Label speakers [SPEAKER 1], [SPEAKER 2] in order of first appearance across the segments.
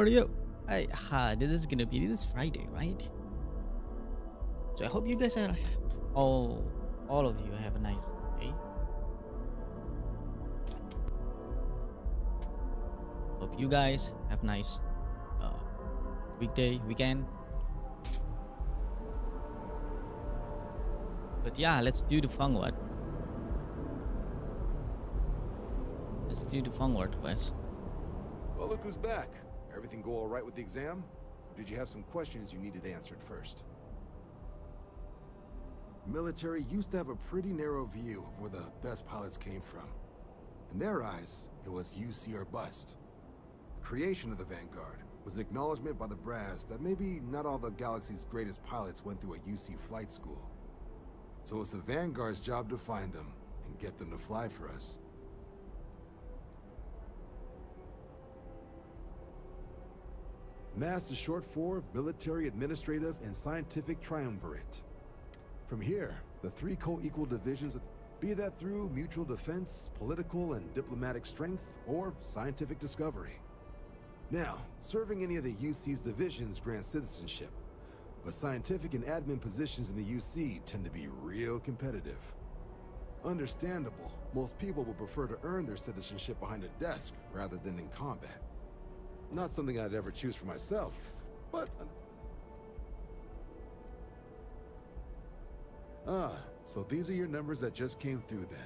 [SPEAKER 1] are you? This is gonna be this Friday, right? So I hope you guys are all of you have a nice day. Hope you guys have nice uh, weekday, weekend. But yeah, let's do the fun one. Let's do the fun word, Wes.
[SPEAKER 2] Well, look who's back. Everything go all right with the exam? Or did you have some questions you needed answered first? Military used to have a pretty narrow view of where the best pilots came from. In their eyes, it was UC or bust. The creation of the Vanguard was an acknowledgement by the brass that maybe not all the galaxy's greatest pilots went through a UC flight school. So it's the Vanguard's job to find them and get them to fly for us. MASS is short for Military Administrative and Scientific Triumvirate. From here, the three co-equal divisions, be that through mutual defense, political and diplomatic strength, or scientific discovery. Now, serving any of the UC's divisions grants citizenship, but scientific and admin positions in the UC tend to be real competitive. Understandable, most people would prefer to earn their citizenship behind a desk rather than in combat. Not something I'd ever choose for myself, but... so these are your numbers that just came through then.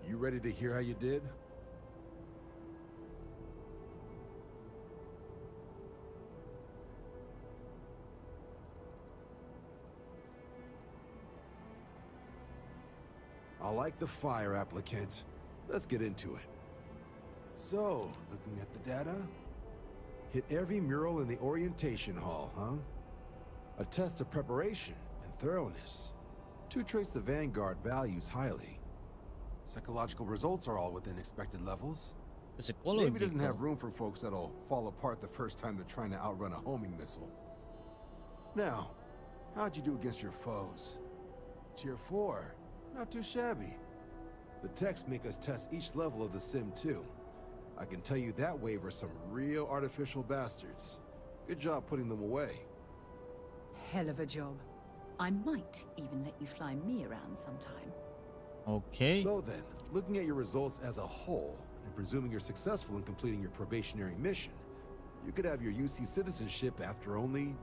[SPEAKER 2] You ready to hear how you did? I like the fire, applicant. Let's get into it. So, looking at the data, hit every mural in the orientation hall, huh? A test of preparation and thoroughness. Two traits the Vanguard values highly. Psychological results are all within expected levels. Navy doesn't have room for folks that'll fall apart the first time they're trying to outrun a homing missile. Now, how'd you do against your foes? Tier 4, not too shabby. The texts make us test each level of the sim too. I can tell you that wave are some real artificial bastards. Good job putting them away.
[SPEAKER 3] Hell of a job. I might even let you fly me around sometime.
[SPEAKER 1] Okay.
[SPEAKER 2] So then, looking at your results as a whole, and presuming you're successful in completing your probationary mission, you could have your UC citizenship after only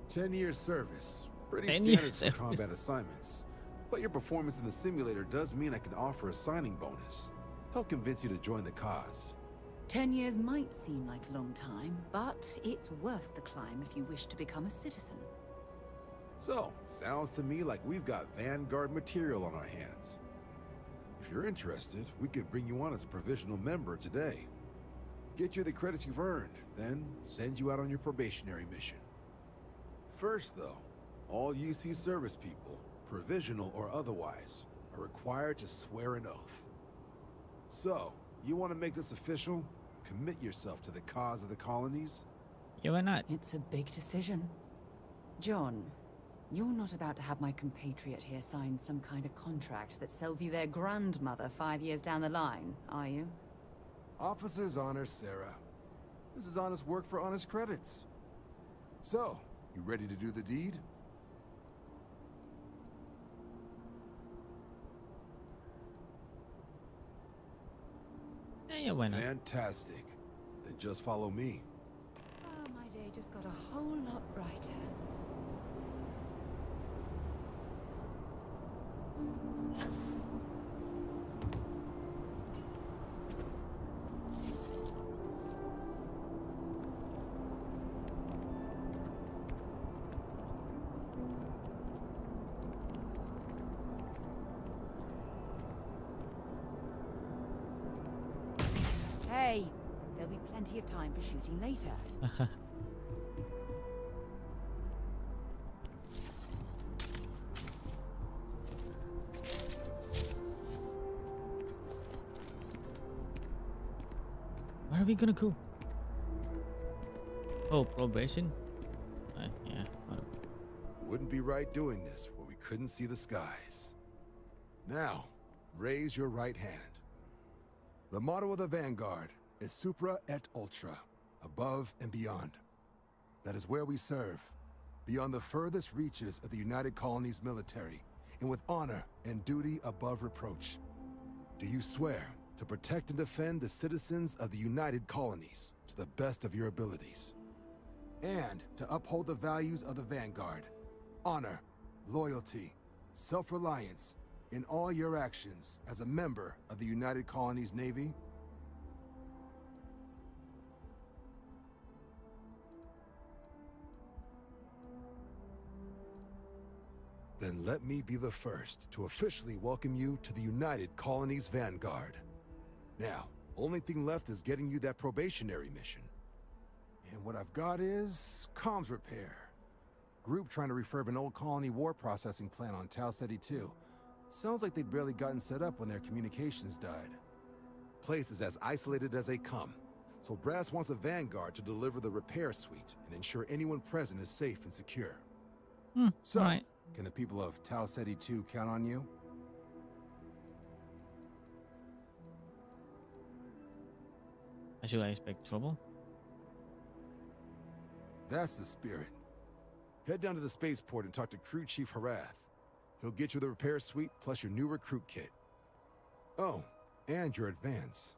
[SPEAKER 2] 10 years service. Pretty
[SPEAKER 1] 10
[SPEAKER 2] standard
[SPEAKER 1] years
[SPEAKER 2] for
[SPEAKER 1] service.
[SPEAKER 2] combat assignments. But your performance in the simulator does mean I can offer a signing bonus. Help convince you to join the cause.
[SPEAKER 3] 10 years might seem like a long time, but it's worth the climb if you wish to become a citizen.
[SPEAKER 2] So, sounds to me like we've got Vanguard material on our hands. If you're interested, we could bring you on as a provisional member today. Get you the credits you've earned, then send you out on your probationary mission. First though, all UC service people, provisional or otherwise, are required to swear an oath. So, you want to make this official? Commit yourself to the cause of the colonies?
[SPEAKER 1] Yeah, why not?
[SPEAKER 3] It's a big decision. John, you're not about to have my compatriot here sign some kind of contract that sells you their grandmother 5 years down the line, are you?
[SPEAKER 2] Officer's honor, Sarah. This is honest work for honest credits. So, you ready to do the deed?
[SPEAKER 1] Yeah, why not?
[SPEAKER 2] Fantastic. Then just follow me.
[SPEAKER 3] Oh, my day just got a whole lot brighter. Hey, there'll be plenty of time for shooting later.
[SPEAKER 1] Where are we gonna go? Oh, probation? Yeah. Whatever.
[SPEAKER 2] Wouldn't be right doing this where we couldn't see the skies. Now, raise your right hand. The motto of the Vanguard is Supra et Ultra. above and beyond. That is where we serve, beyond the furthest reaches of the United Colonies military, and with honor and duty above reproach. Do you swear to protect and defend the citizens of the United Colonies to the best of your abilities? And to uphold the values of the Vanguard, honor, loyalty, self-reliance, in all your actions as a member of the United Colonies Navy? Then let me be the first to officially welcome you to the United Colonies Vanguard. Now, only thing left is getting you that probationary mission. And what I've got is comms repair. Group trying to refurb an old colony war processing plant on Tau Ceti 2. Sounds like they'd barely gotten set up when their communications died. Place is as isolated as they come, so Brass wants a Vanguard to deliver the repair suite and ensure anyone present is safe and secure. So,
[SPEAKER 1] right.
[SPEAKER 2] Can the people of Tau Ceti 2 count on you?
[SPEAKER 1] Should I expect trouble?
[SPEAKER 2] That's the spirit. Head down to the spaceport and talk to Crew Chief Harath. He'll get you the repair suite plus your new recruit kit. Oh, and your advance.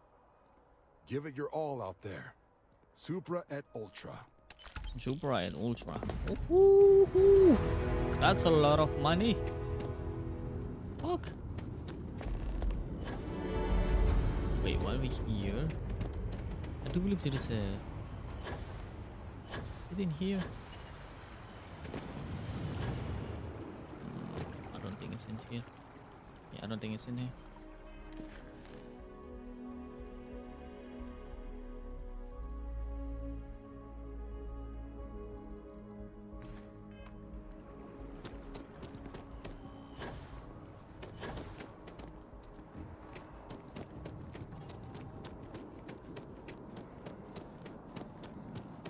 [SPEAKER 2] Give it your all out there. Supra et Ultra.
[SPEAKER 1] Supra and Ultra. Ooh, that's a lot of money. Fuck. Wait, while we're here, I do believe there is a... Is it in here? I don't think it's in here. Yeah, I don't think it's in here.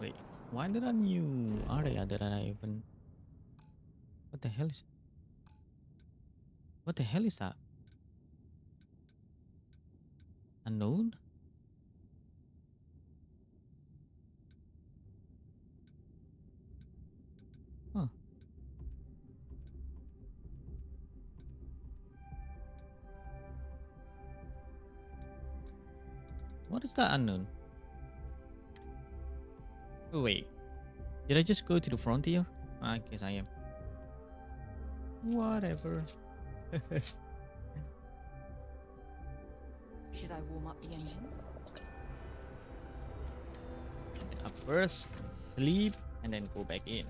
[SPEAKER 1] Wait, why there are new area that I even... What the hell is... What the hell is that? Unknown? Huh. What is that unknown? Oh, wait. Did I just go to the frontier? I guess I am. Whatever.
[SPEAKER 3] Should I warm up the engines?
[SPEAKER 1] Up first, sleep, and then go back in.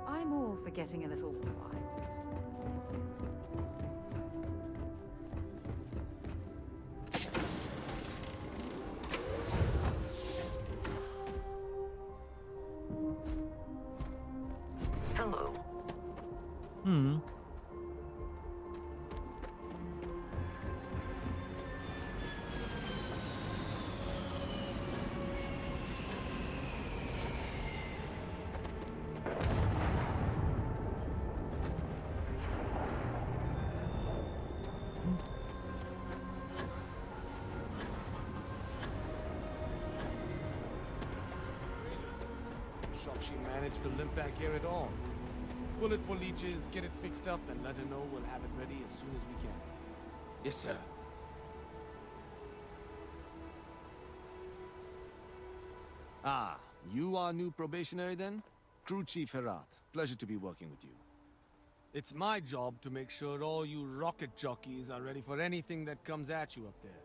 [SPEAKER 3] I'm all for getting a little wild.
[SPEAKER 4] Hello.
[SPEAKER 1] Hmm.
[SPEAKER 5] Shocked she managed to limp back here at all. Pull it for leeches, get it fixed up, and let her know we'll have it ready as soon as we can.
[SPEAKER 4] Yes, sir.
[SPEAKER 5] Ah, you are new probationary then? Crew Chief Herath. Pleasure to be working with you. It's my job to make sure all you rocket jockeys are ready for anything that comes at you up there.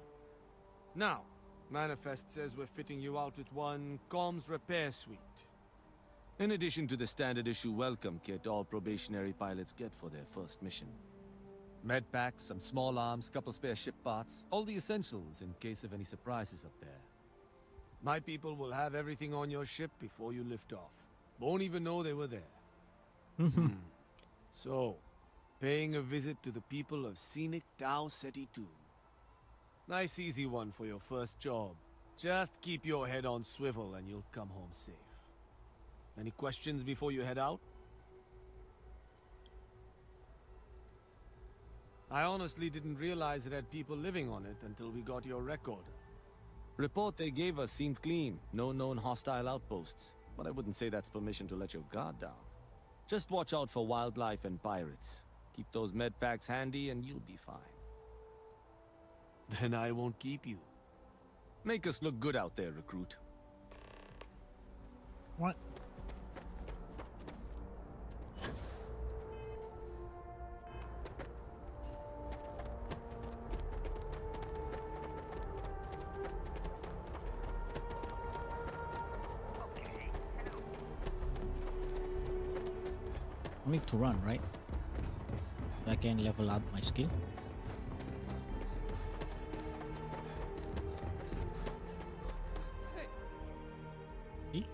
[SPEAKER 5] Now, Manifest says we're fitting you out with one comms repair suite. In addition to the standard issue welcome kit all probationary pilots get for their first mission. Med packs, some small arms, couple spare ship parts, all the essentials in case of any surprises up there. My people will have everything on your ship before you lift off. Won't even know they were there. So, paying a visit to the people of scenic Tau Ceti 2. Nice easy one for your first job. Just keep your head on swivel and you'll come home safe. Any questions before you head out? I honestly didn't realize it had people living on it until we got your record. Report they gave us seemed clean. No known hostile outposts. But I wouldn't say that's permission to let your guard down. Just watch out for wildlife and pirates. Keep those med packs handy and you'll be fine. Then I won't keep you. Make us look good out there, recruit.
[SPEAKER 1] What? I need to run, right? So I can level up my skill. See?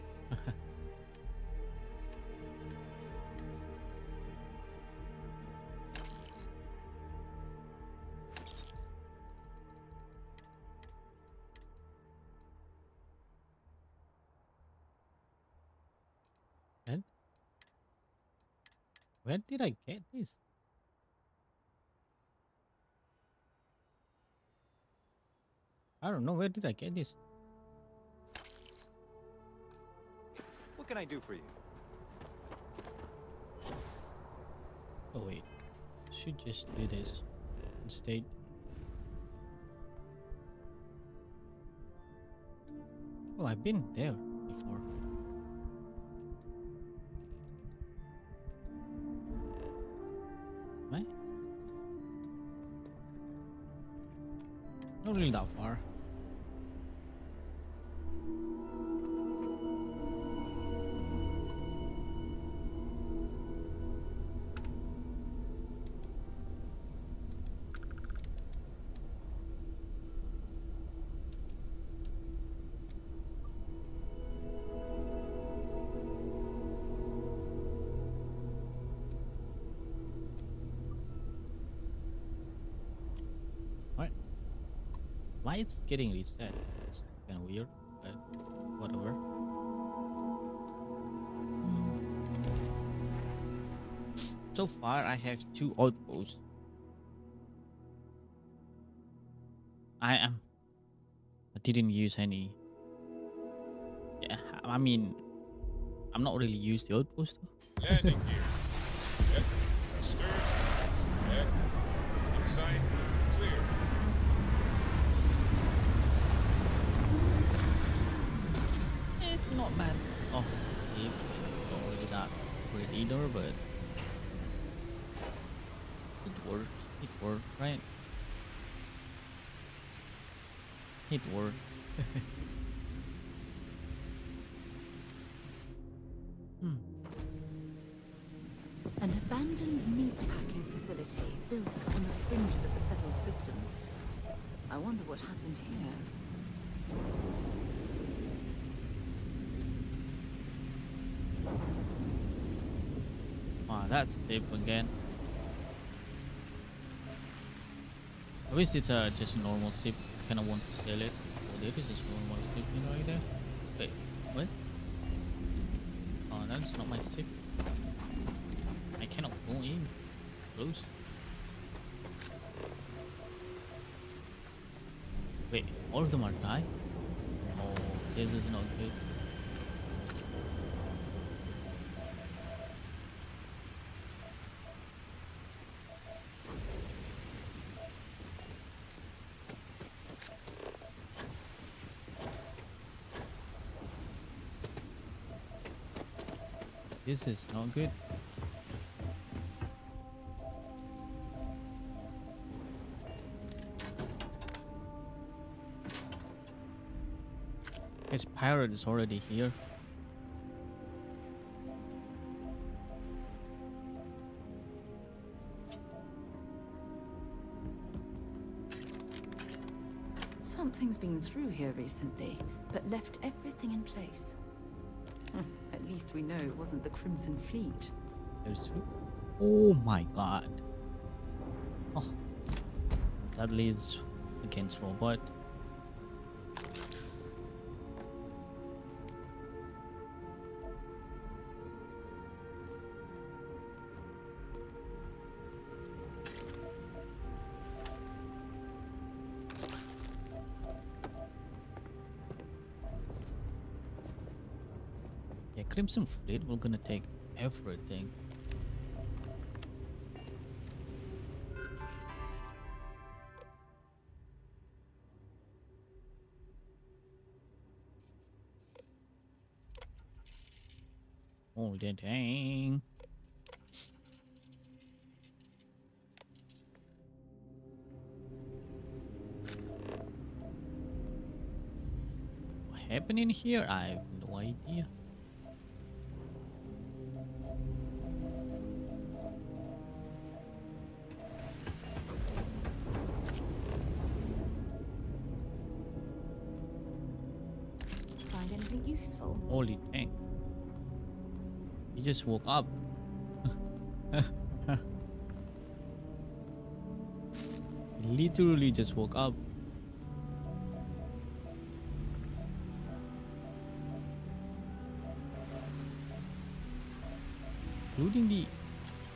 [SPEAKER 1] And where did I get this? I don't know. Where did I get this?
[SPEAKER 6] What can I do for you?
[SPEAKER 1] Oh wait, should just do this instead. Oh, I've been there before. Right? Not really that far. Why it's getting reset? It's kind of weird, but whatever. So far, I have 2 outposts. I didn't use any. Yeah, I mean, I'm not really used the outpost though.
[SPEAKER 7] Landing gear. Check. Thrusters. Check. Inside. Clear.
[SPEAKER 1] It's not bad. Obviously, not really that great either, but it worked. It worked, right? It worked.
[SPEAKER 3] An abandoned meat-packing facility built on the fringes of the settled systems. I wonder what happened here.
[SPEAKER 1] Wow, that's deep again. I wish it's just a normal ship. Kind of want to sell it. Oh, there is a normal ship right there. Wait, what? Oh, that's not my ship. I cannot go in close. Wait, all of them are dying? Oh, this is not good. This is not good. His pirate is already here.
[SPEAKER 3] Something's been through here recently, but left everything in place. At least we know it wasn't the Crimson Fleet.
[SPEAKER 1] There's two. Oh my god. Oh. That leads against robot. Crimson Fleet, we're gonna take everything. Oh, dang. What happened in here? I have no idea.
[SPEAKER 3] Find anything useful?
[SPEAKER 1] Holy dang. He just woke up. He literally just woke up. Including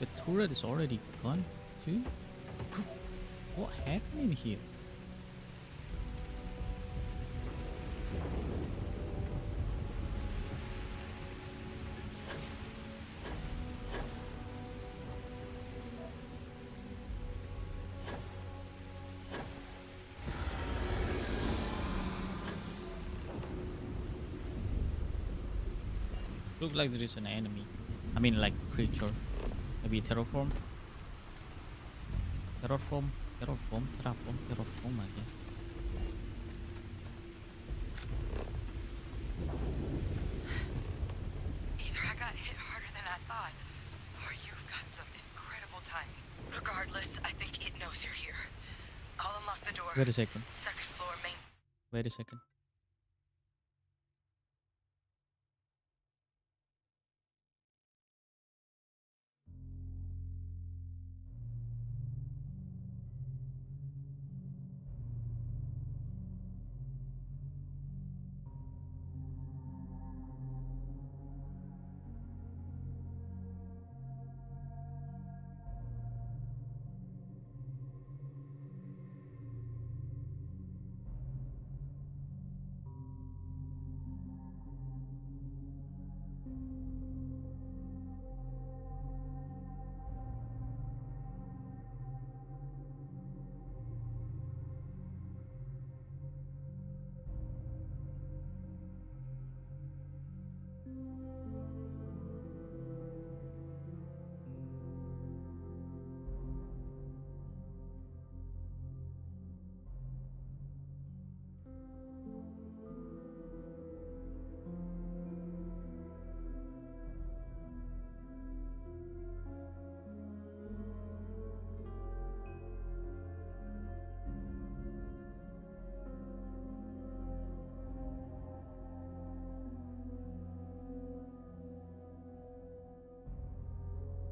[SPEAKER 1] the turret is already gone too. What happened in here? Look like there is an enemy. I mean, like creature. Maybe terraform. Terraform. I guess.
[SPEAKER 8] Either I got hit harder than I thought, or you've got some incredible timing. Regardless, I think it knows you're here. I'll unlock the door.
[SPEAKER 1] Wait a second.
[SPEAKER 8] Second floor main.
[SPEAKER 1] Wait a second.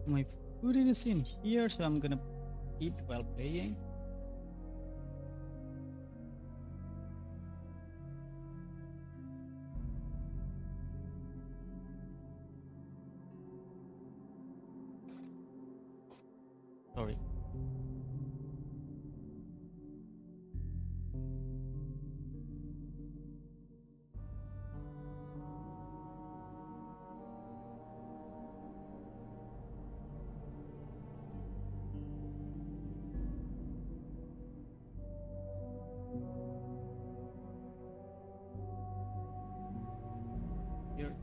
[SPEAKER 1] My food is in here, so I'm gonna eat while playing. Sorry. Here.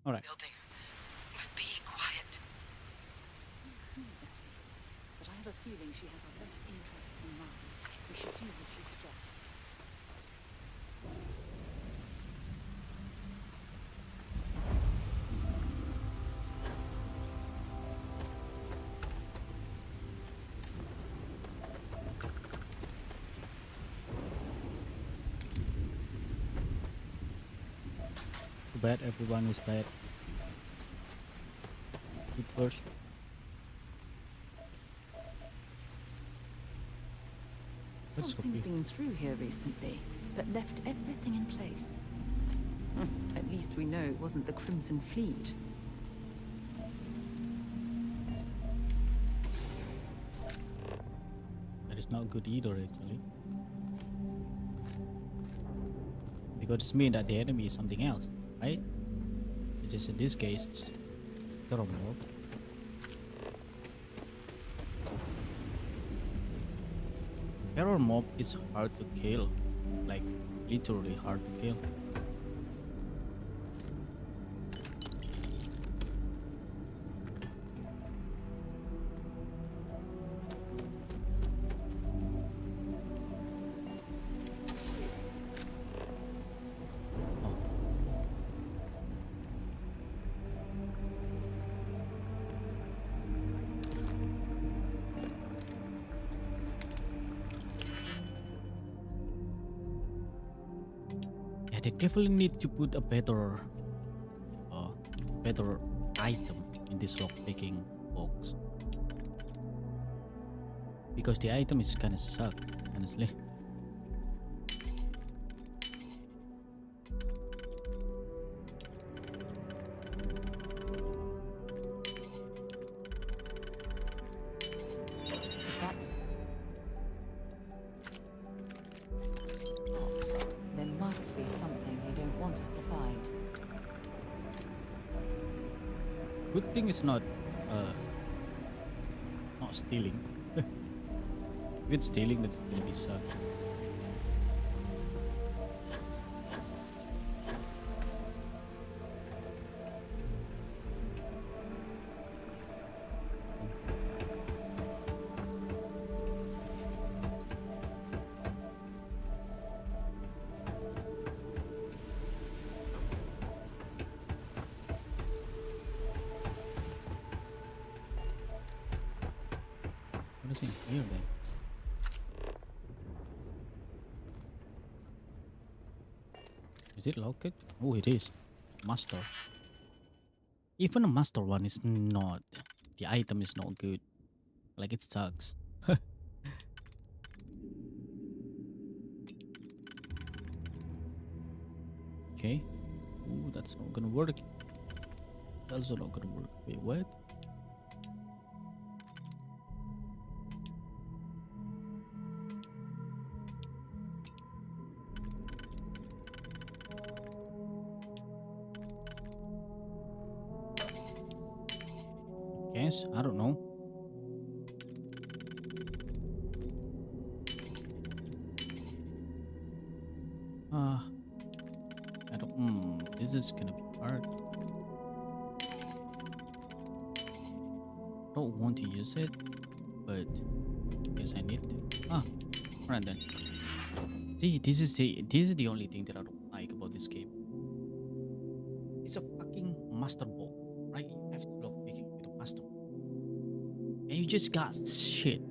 [SPEAKER 1] All right.
[SPEAKER 8] Building. But be quiet.
[SPEAKER 3] a feeling she has our best interests in mind. We should do what she suggests.
[SPEAKER 1] Too bad everyone is dead. It first. Let's
[SPEAKER 3] Something's
[SPEAKER 1] copy.
[SPEAKER 3] been through here recently, but left everything in place. At least we know it wasn't the Crimson Fleet.
[SPEAKER 1] That is not good either, actually. Because it means that the enemy is something else, right? It's just in this case, it's terrible. Terror mob is hard to kill, like literally hard to kill. Oh. Yeah, they definitely need to put a better item in this lock-picking box. Because the item is kinda suck, honestly.
[SPEAKER 3] If that was... There must be something they don't want us to find.
[SPEAKER 1] Good thing it's not stealing. If it's stealing, that's gonna be suck. What is in here then? Is it locked? Oh, it is. Master. Even a master one is not. The item is not good. Like it sucks. Okay. Ooh, that's not gonna work. That's not gonna work. Wait, what? Guess? I don't know. I don't. This is gonna be hard. Don't want to use it, but guess I need to. Alright then. See, this is the only thing that I don't like about this game. It's a fucking master ball, right? You have to lock picking with a master ball, and you just got shit.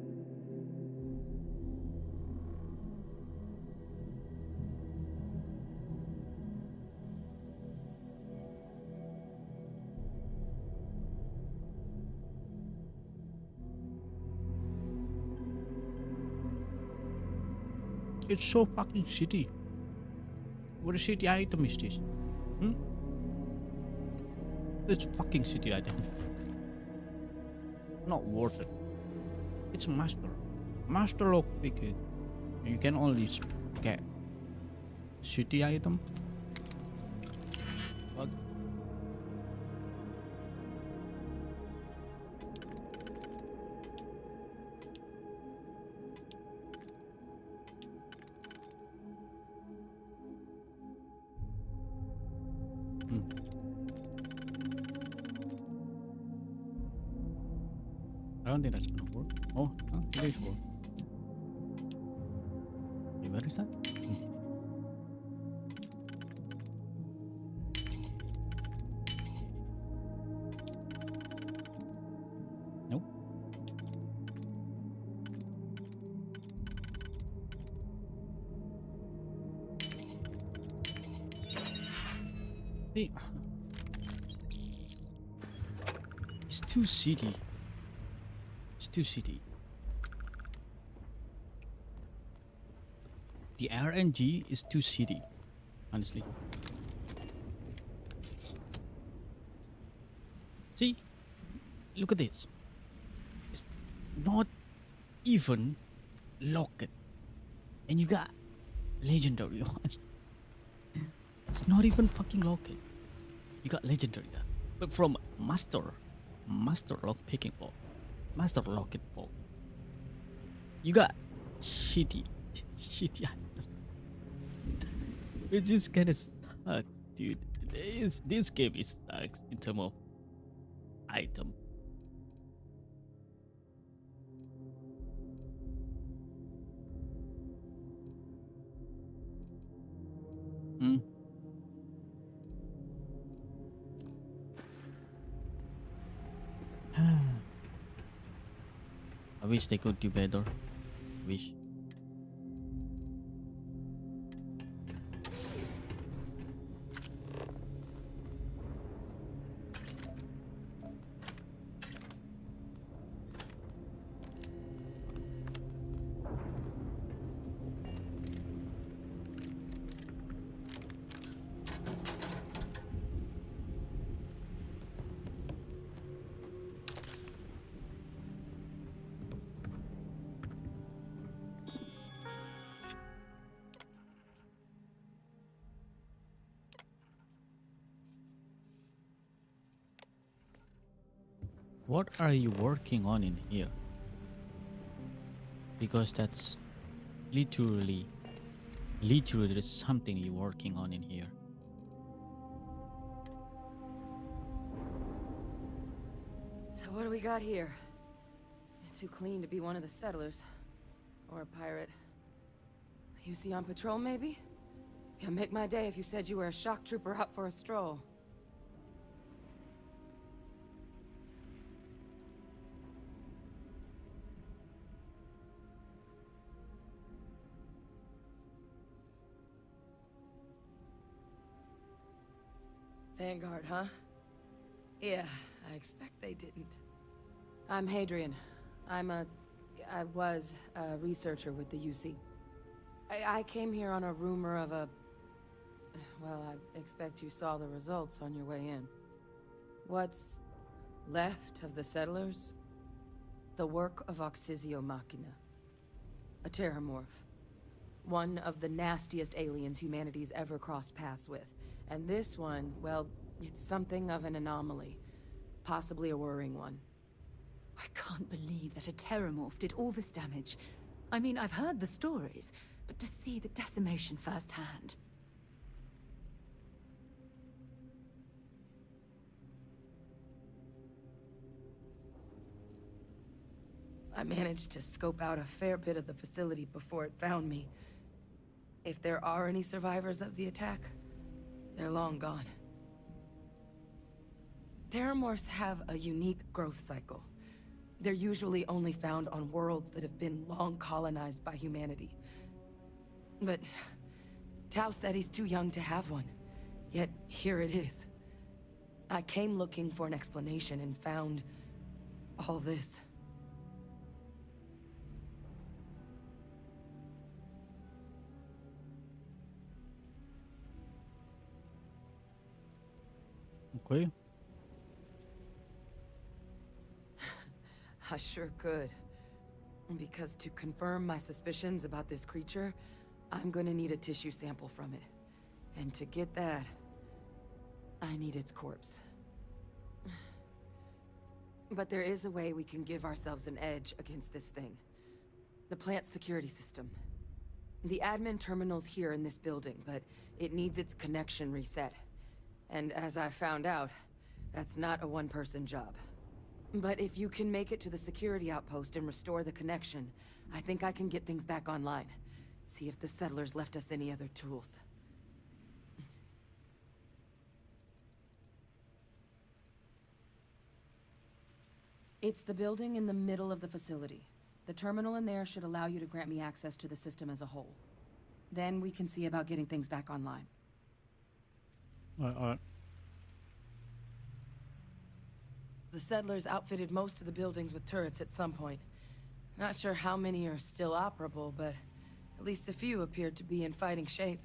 [SPEAKER 1] It's so fucking shitty. What a shitty item is this? It's fucking shitty item. Not worth it. It's master. Master lock picking. And you can only get shitty item. What? I don't think that's gonna work. Oh, Village 4. Wait, where is that? Nope. See, it's too city. It's too city. The RNG is too city, honestly. See, look at this. It's not even locked, and you got legendary on. It's not even fucking locked. You got legendary, but from master lock picking ball, master locket ball. You got shitty item. Which is kind of sucks, dude. This game is sucks in terms of item. I wish they could do better. Wish. What are you working on in here? Because that's literally there's something you're working on in here.
[SPEAKER 8] So what do we got here? It's too clean to be one of the settlers. Or a pirate. You see on patrol, maybe? Yeah, make my day if you said you were a shock trooper out for a stroll. Vanguard, huh? Yeah, I expect they didn't. I'm Hadrian. I was a researcher with the UC. I came here on a rumor of a... Well, I expect you saw the results on your way in. What's left of the settlers? The work of Oxysio Machina. A terramorph. One of the nastiest aliens humanity's ever crossed paths with. And this one, well, it's something of an anomaly. Possibly a worrying one.
[SPEAKER 3] I can't believe that a terramorph did all this damage. I mean, I've heard the stories, but to see the decimation firsthand.
[SPEAKER 8] I managed to scope out a fair bit of the facility before it found me. If there are any survivors of the attack, they're long gone. Terramorphs have a unique growth cycle. They're usually only found on worlds that have been long colonized by humanity. But Tao said he's too young to have one. Yet here it is. I came looking for an explanation and found all this.
[SPEAKER 1] Okay.
[SPEAKER 8] I sure could. Because to confirm my suspicions about this creature, I'm gonna need a tissue sample from it. And to get that, I need its corpse. But there is a way we can give ourselves an edge against this thing. The plant's security system. The admin terminal's here in this building, but it needs its connection reset. And as I found out, that's not a one-person job. But if you can make it to the security outpost and restore the connection, I think I can get things back online. See if the settlers left us any other tools. It's the building in the middle of the facility. The terminal in there should allow you to grant me access to the system as a whole. Then we can see about getting things back online.
[SPEAKER 1] Alright.
[SPEAKER 8] The settlers outfitted most of the buildings with turrets at some point. Not sure how many are still operable, but at least a few appeared to be in fighting shape.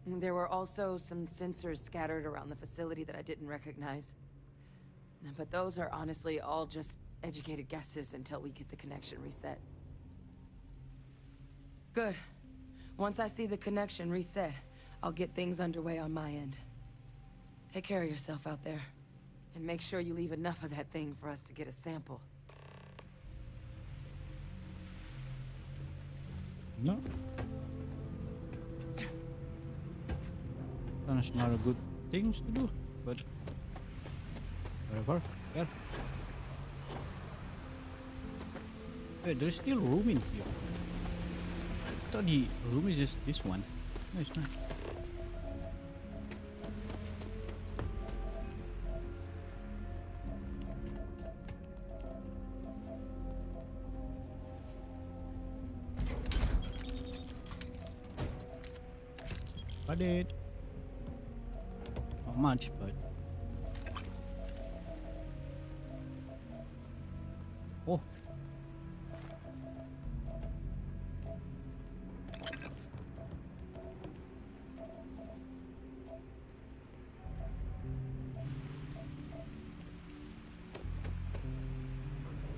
[SPEAKER 8] There were also some sensors scattered around the facility that I didn't recognize. But those are honestly all just educated guesses until we get the connection reset. Good. Once I see the connection reset, I'll get things underway on my end. Take care of yourself out there. And make sure you leave enough of that thing for us to get a sample.
[SPEAKER 1] No. That's not a good thing to do, but whatever. Yeah. Wait, there's still room in here. I thought the room is just this one. No, it's not. I did. Not much, but oh.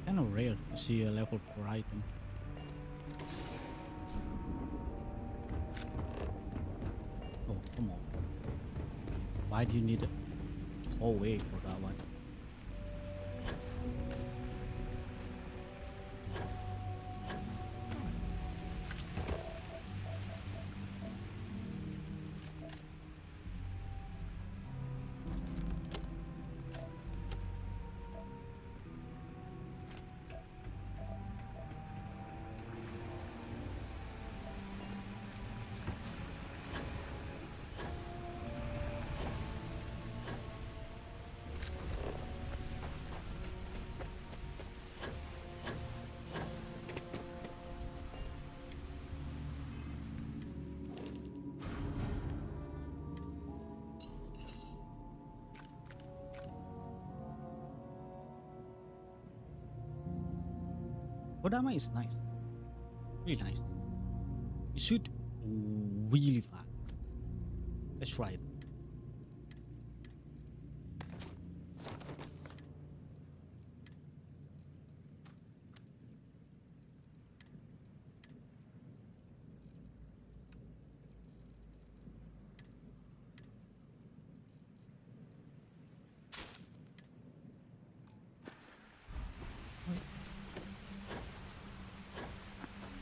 [SPEAKER 1] Kind of rare to see a level 4 item. Oh, come on. Why do you need a whole way for that one? Kodama is nice. Really nice. You shoot really fast. Let's try it.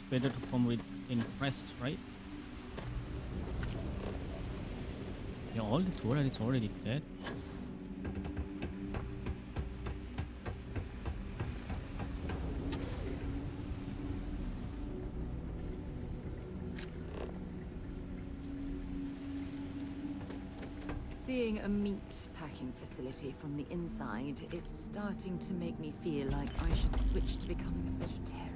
[SPEAKER 1] Better to come with impressed, right? Yeah, all the turret is already dead.
[SPEAKER 3] Seeing a meat packing facility from the inside is starting to make me feel like I should switch to becoming a vegetarian.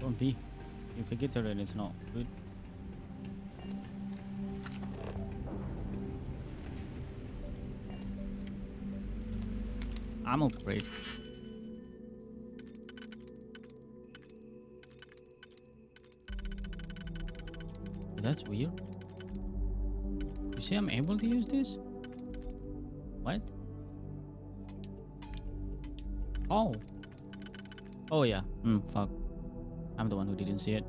[SPEAKER 1] Don't be. If you get it, it's not good. I'm afraid. That's weird. You see, I'm able to use this? What? Oh. Oh yeah. Fuck. I'm the one who didn't see it.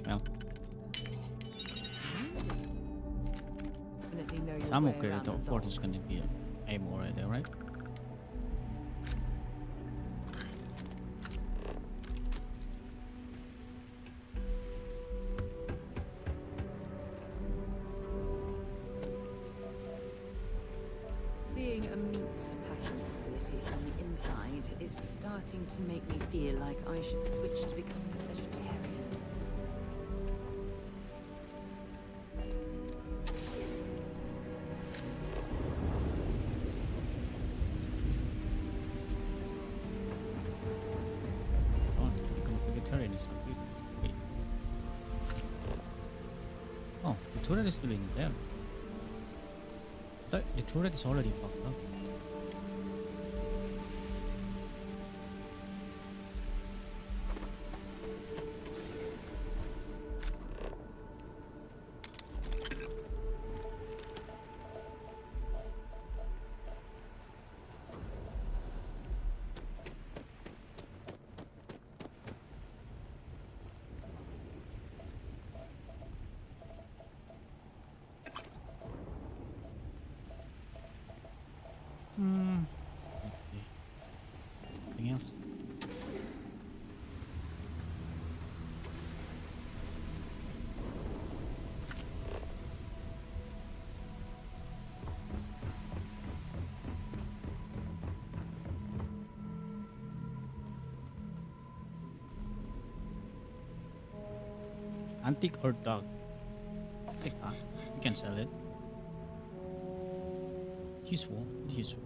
[SPEAKER 1] Well,
[SPEAKER 3] Definitely know your
[SPEAKER 1] some
[SPEAKER 3] way
[SPEAKER 1] upgrade
[SPEAKER 3] around
[SPEAKER 1] to
[SPEAKER 3] the
[SPEAKER 1] port
[SPEAKER 3] law.
[SPEAKER 1] is gonna be a more right there, right?
[SPEAKER 3] Seeing a meat packing facility from the inside is starting to make me feel like I should switch to becoming a vegetarian.
[SPEAKER 1] Oh, become a vegetarian is not good. Wait. Oh, the turret is still in there. The turret is already fucked up. Let's see. Anything else? Antique or dog? Take that. You can sell it. Useful. Useful.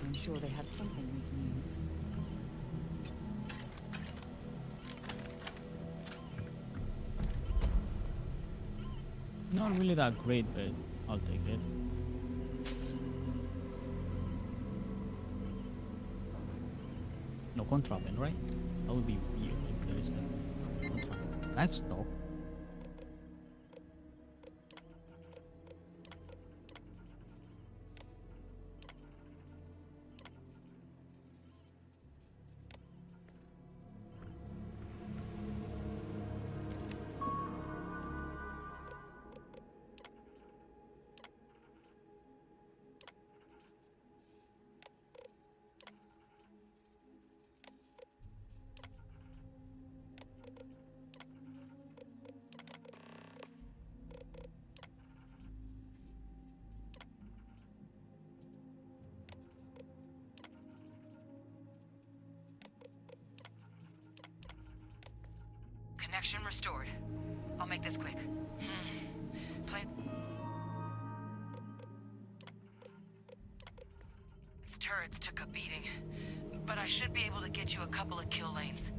[SPEAKER 3] I'm sure they had something we can use.
[SPEAKER 1] Not really that great, but I'll take it. No contraband, right? That would be weird if there is a contraband. Livestock.
[SPEAKER 9] Connection restored. I'll make this quick. Plan. Its turrets took a beating, but I should be able to get you a couple of kill lanes.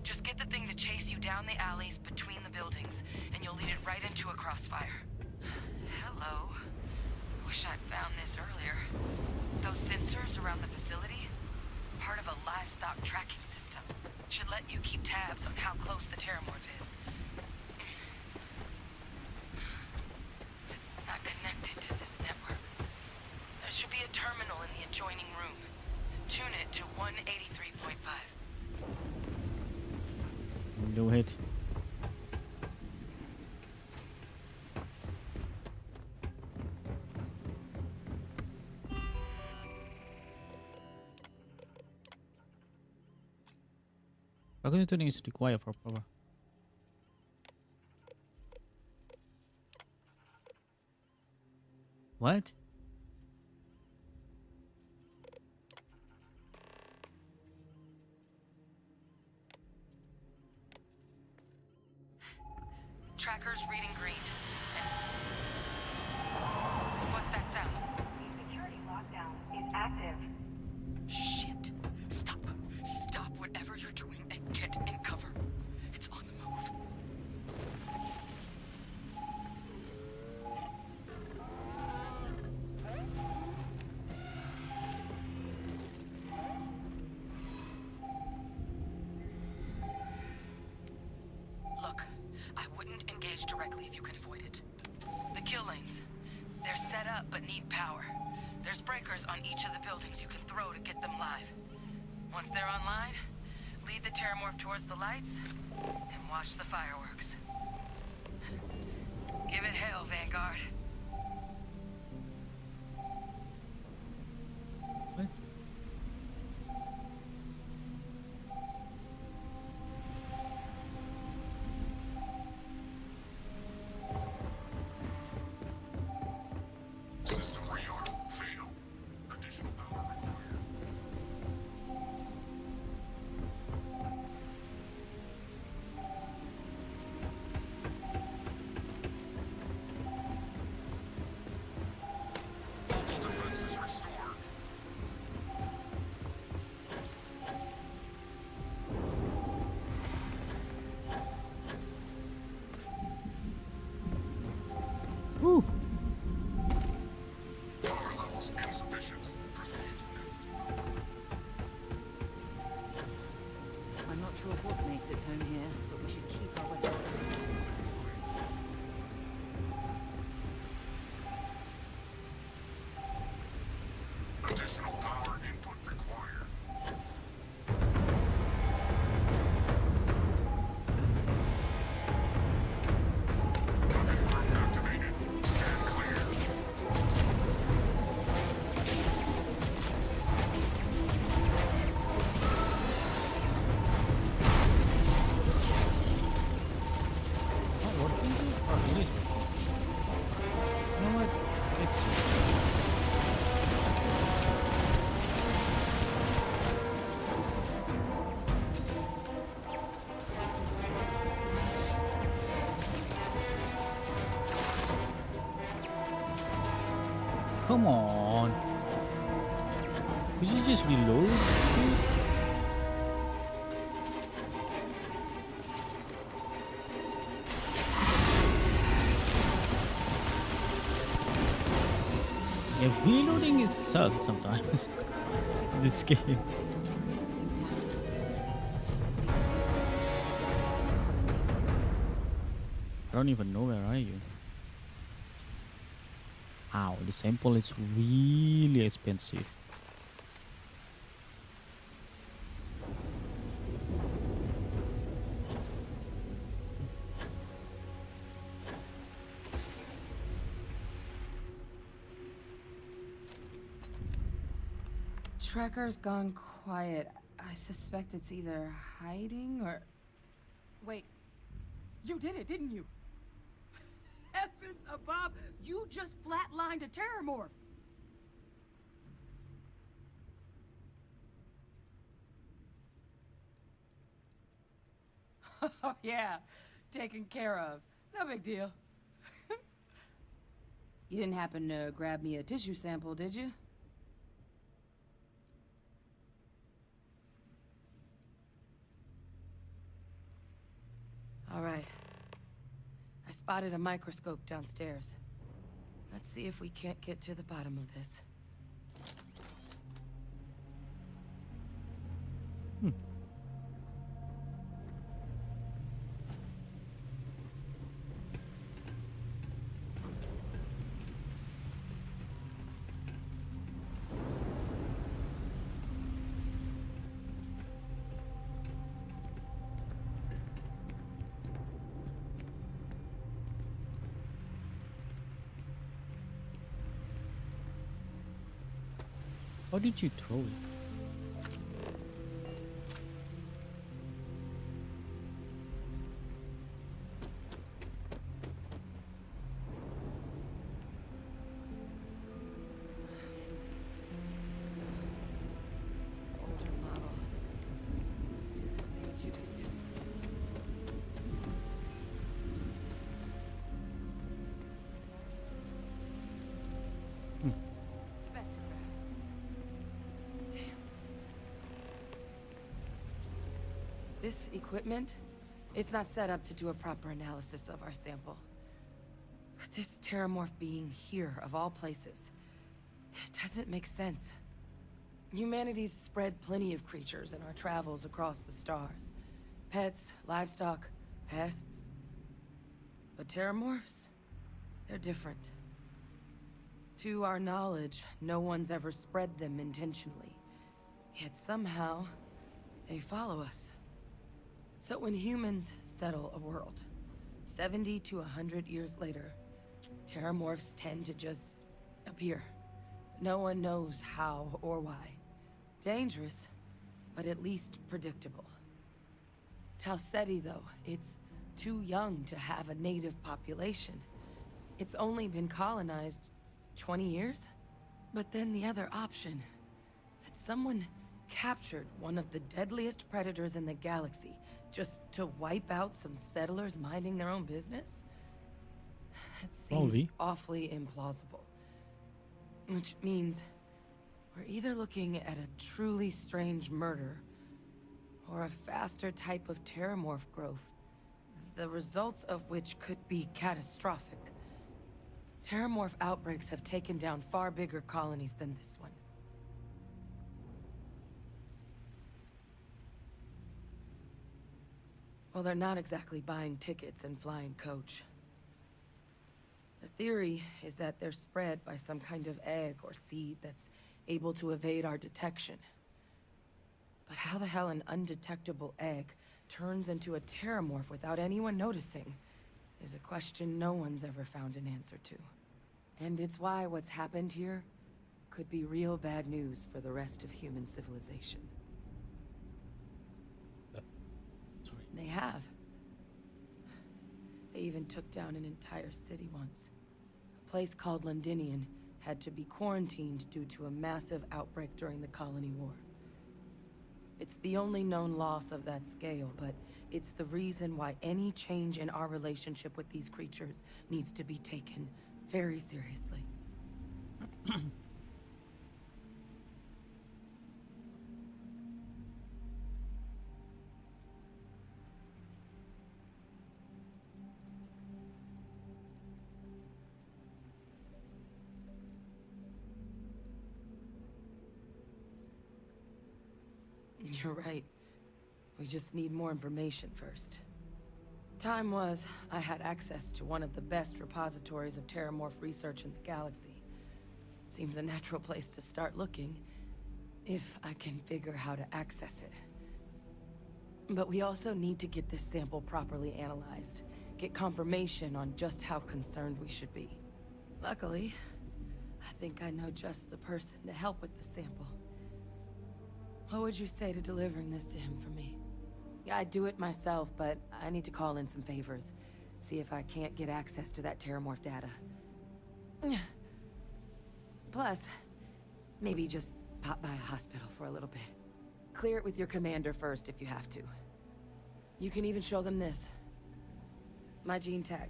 [SPEAKER 9] Just get the thing to chase you down the alleys between the buildings, and you'll lead it right into a crossfire. Hello. Wish I'd found this earlier. Those sensors around the facility? Part of a livestock tracking system. Should let you keep tabs on how close the terramorph is. It's not connected to this network. There should be a terminal in the adjoining room. Tune it to 183.5.
[SPEAKER 1] Do it. Frequency tuning is required for proper. What?
[SPEAKER 9] Tracker's reading green. What's that sound?
[SPEAKER 10] The security lockdown is active.
[SPEAKER 9] Shit. Stop. Stop whatever you're doing and damage directly if you can avoid it. The kill lanes. They're set up but need power. There's breakers on each of the buildings you can throw to get them live. Once they're online, lead the Terramorph towards the lights and watch the fireworks. Give it hell, Vanguard.
[SPEAKER 1] What?
[SPEAKER 7] System rearm. Fail. Additional power required. Mobile defenses restored.
[SPEAKER 1] Woo!
[SPEAKER 7] Power levels insufficient. Proceed to next.
[SPEAKER 3] I'm not sure what makes its home here, but we should keep our weapons.
[SPEAKER 7] Additional power input required. Weapon group activated. Stand clear.
[SPEAKER 1] Not working? Oh, it is working. You know what? Let's see. Come on. Could you just reload? Yeah, reloading is sucks sometimes. This game. I don't even know where are you. Ow, the sample is really expensive.
[SPEAKER 8] Trekker's gone quiet. I suspect it's either hiding or... Wait. You did it, didn't you? Heavens above! You just flatlined a Terramorph! Oh, yeah. Taken care of. No big deal. You didn't happen to grab me a tissue sample, did you? All right. I spotted a microscope downstairs. Let's see if we can't get to the bottom of this.
[SPEAKER 1] How did you throw it?
[SPEAKER 8] Older model. Let's see what you can do. Spectrograph. Damn. This equipment, it's not set up to do a proper analysis of our sample. But this Terramorph being here, of all places, it doesn't make sense. Humanity's spread plenty of creatures in our travels across the stars. Pets, livestock, pests. But Terramorphs? They're different. To our knowledge, no one's ever spread them intentionally. Yet somehow, they follow us. So when humans settle a world, 70 to 100 years later, Terramorphs tend to just appear. No one knows how or why. Dangerous, but at least predictable. Tau Ceti, though, it's too young to have a native population. It's only been colonized 20 years? But then the other option, that someone captured one of the deadliest predators in the galaxy just to wipe out some settlers minding their own business? That seems
[SPEAKER 1] Probably.
[SPEAKER 8] awfully implausible. Which means we're either looking at a truly strange murder or a faster type of Terramorph growth, the results of which could be catastrophic. Terramorph outbreaks have taken down far bigger colonies than this one. Well, they're not exactly buying tickets and flying coach. The theory is that they're spread by some kind of egg or seed that's able to evade our detection. But how the hell an undetectable egg turns into a Terramorph without anyone noticing is a question no one's ever found an answer to. And it's why what's happened here could be real bad news for the rest of human civilization.
[SPEAKER 1] Sorry.
[SPEAKER 8] They have. They even took down an entire city once. A place called Londinian had to be quarantined due to a massive outbreak during the Colony War. It's the only known loss of that scale, but it's the reason why any change in our relationship with these creatures needs to be taken very seriously. You're right. We just need more information first. Time was, I had access to one of the best repositories of Terramorph research in the galaxy. Seems a natural place to start looking, if I can figure how to access it. But we also need to get this sample properly analyzed, get confirmation on just how concerned we should be. Luckily, I think I know just the person to help with the sample. What would you say to delivering this to him for me? I'd do it myself, but I need to call in some favors. See if I can't get access to that Terramorph data. Plus, maybe just pop by a hospital for a little bit. Clear it with your commander first if you have to. You can even show them this. My gene tag.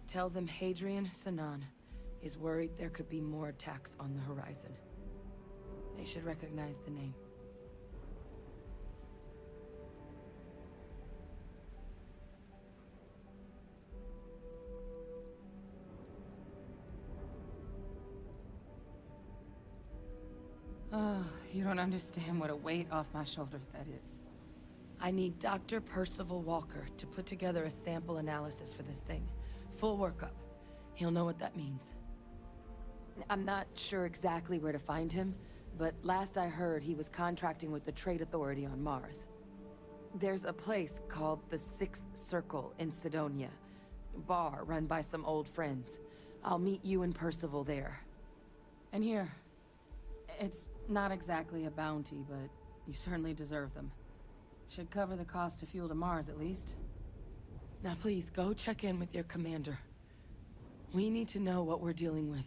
[SPEAKER 8] Tell them Hadrian Sanan is worried there could be more attacks on the horizon. They should recognize the name. Oh, you don't understand what a weight off my shoulders that is. I need Dr. Percival Walker to put together a sample analysis for this thing. Full workup. He'll know what that means. I'm not sure exactly where to find him, but last I heard he was contracting with the Trade Authority on Mars. There's a place called the Sixth Circle in Sidonia. Bar run by some old friends. I'll meet you and Percival there. And here. It's not exactly a bounty, but you certainly deserve them. Should cover the cost to fuel to Mars, at least. Now please, go check in with your commander. We need to know what we're dealing with.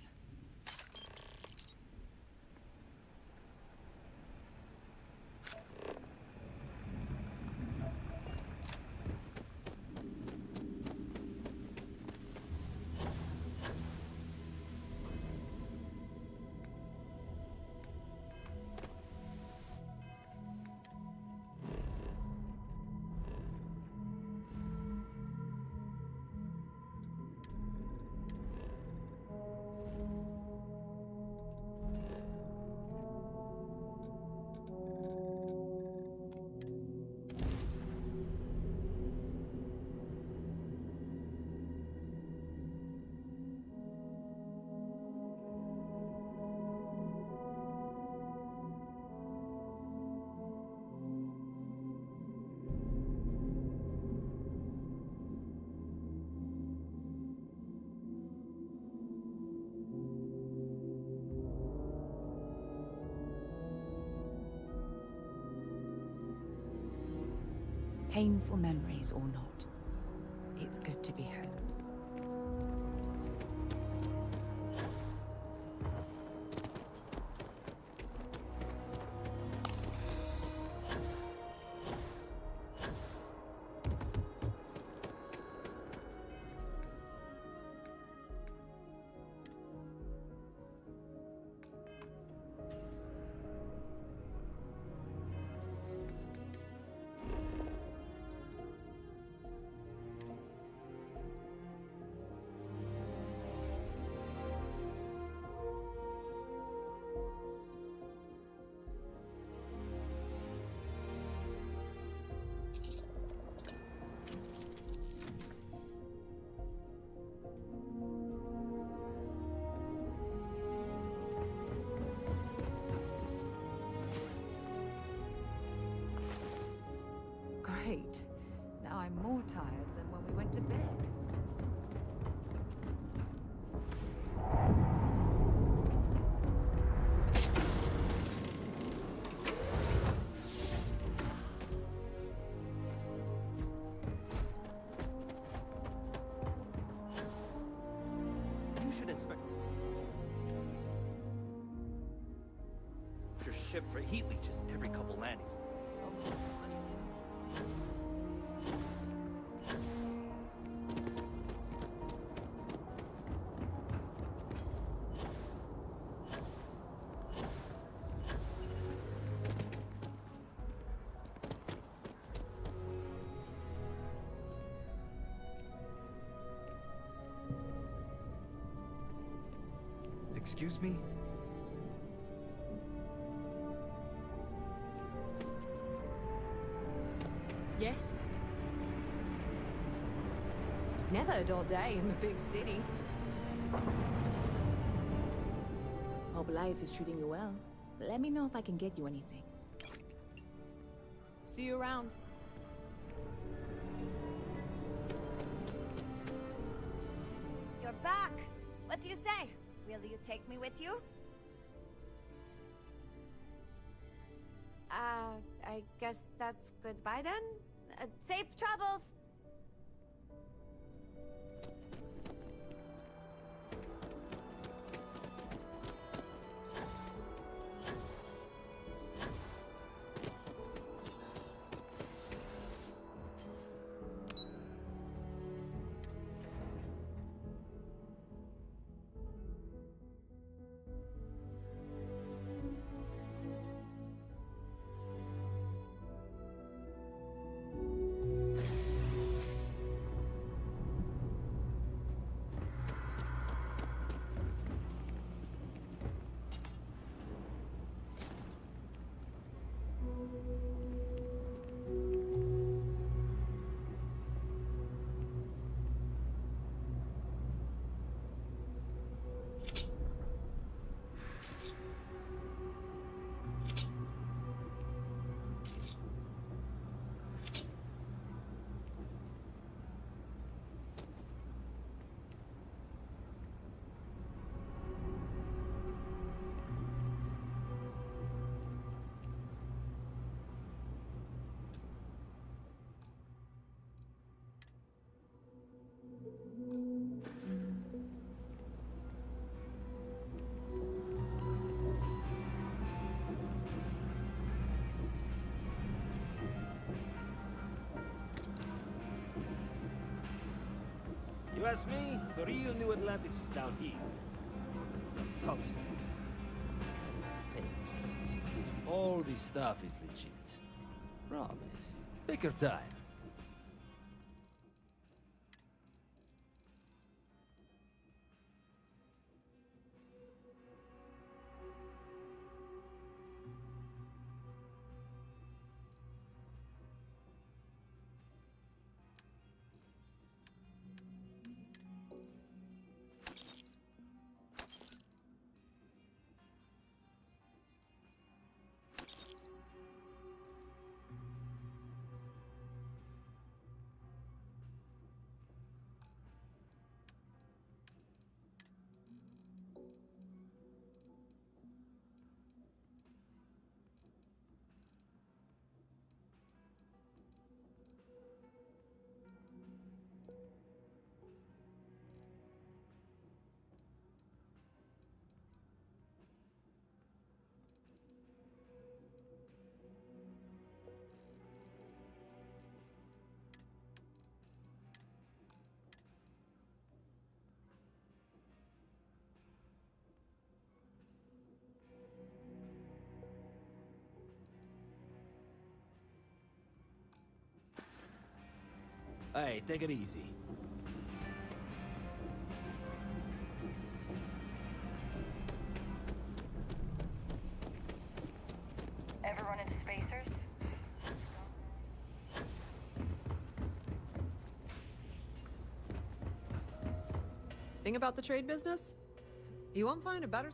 [SPEAKER 3] Painful memories or not, it's good to be home. Great. Now I'm more tired than when we went to bed.
[SPEAKER 6] You should inspect your ship for heat leeches every couple landings. Excuse me?
[SPEAKER 10] Yes? Never a dull day in the big city. Hope life is treating you well. Let me know if I can get you anything. See you around.
[SPEAKER 11] You're back! What do you say? Will you take me with you? I guess that's goodbye then? Safe travels!
[SPEAKER 12] You ask me, the real New Atlantis is down here. That stuff's topside. It's kinda fake. All this stuff is legit. Promise. Take your time. Hey, take it easy.
[SPEAKER 9] Ever run into spacers?
[SPEAKER 13] Thing about the trade business? You won't find a better...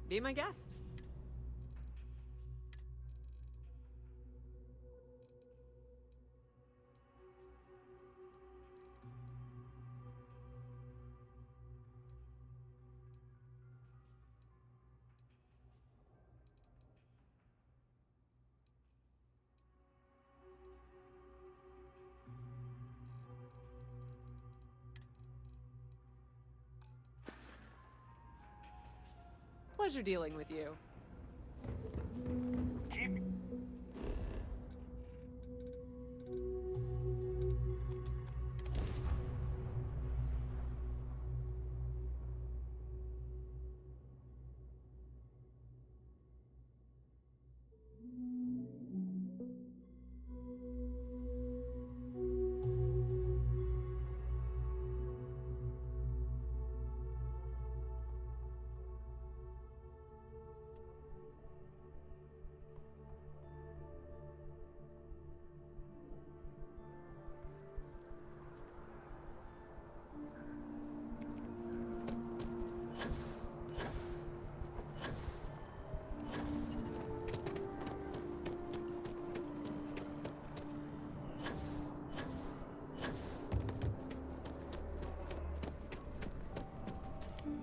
[SPEAKER 13] Be my guest. Pleasure dealing with you.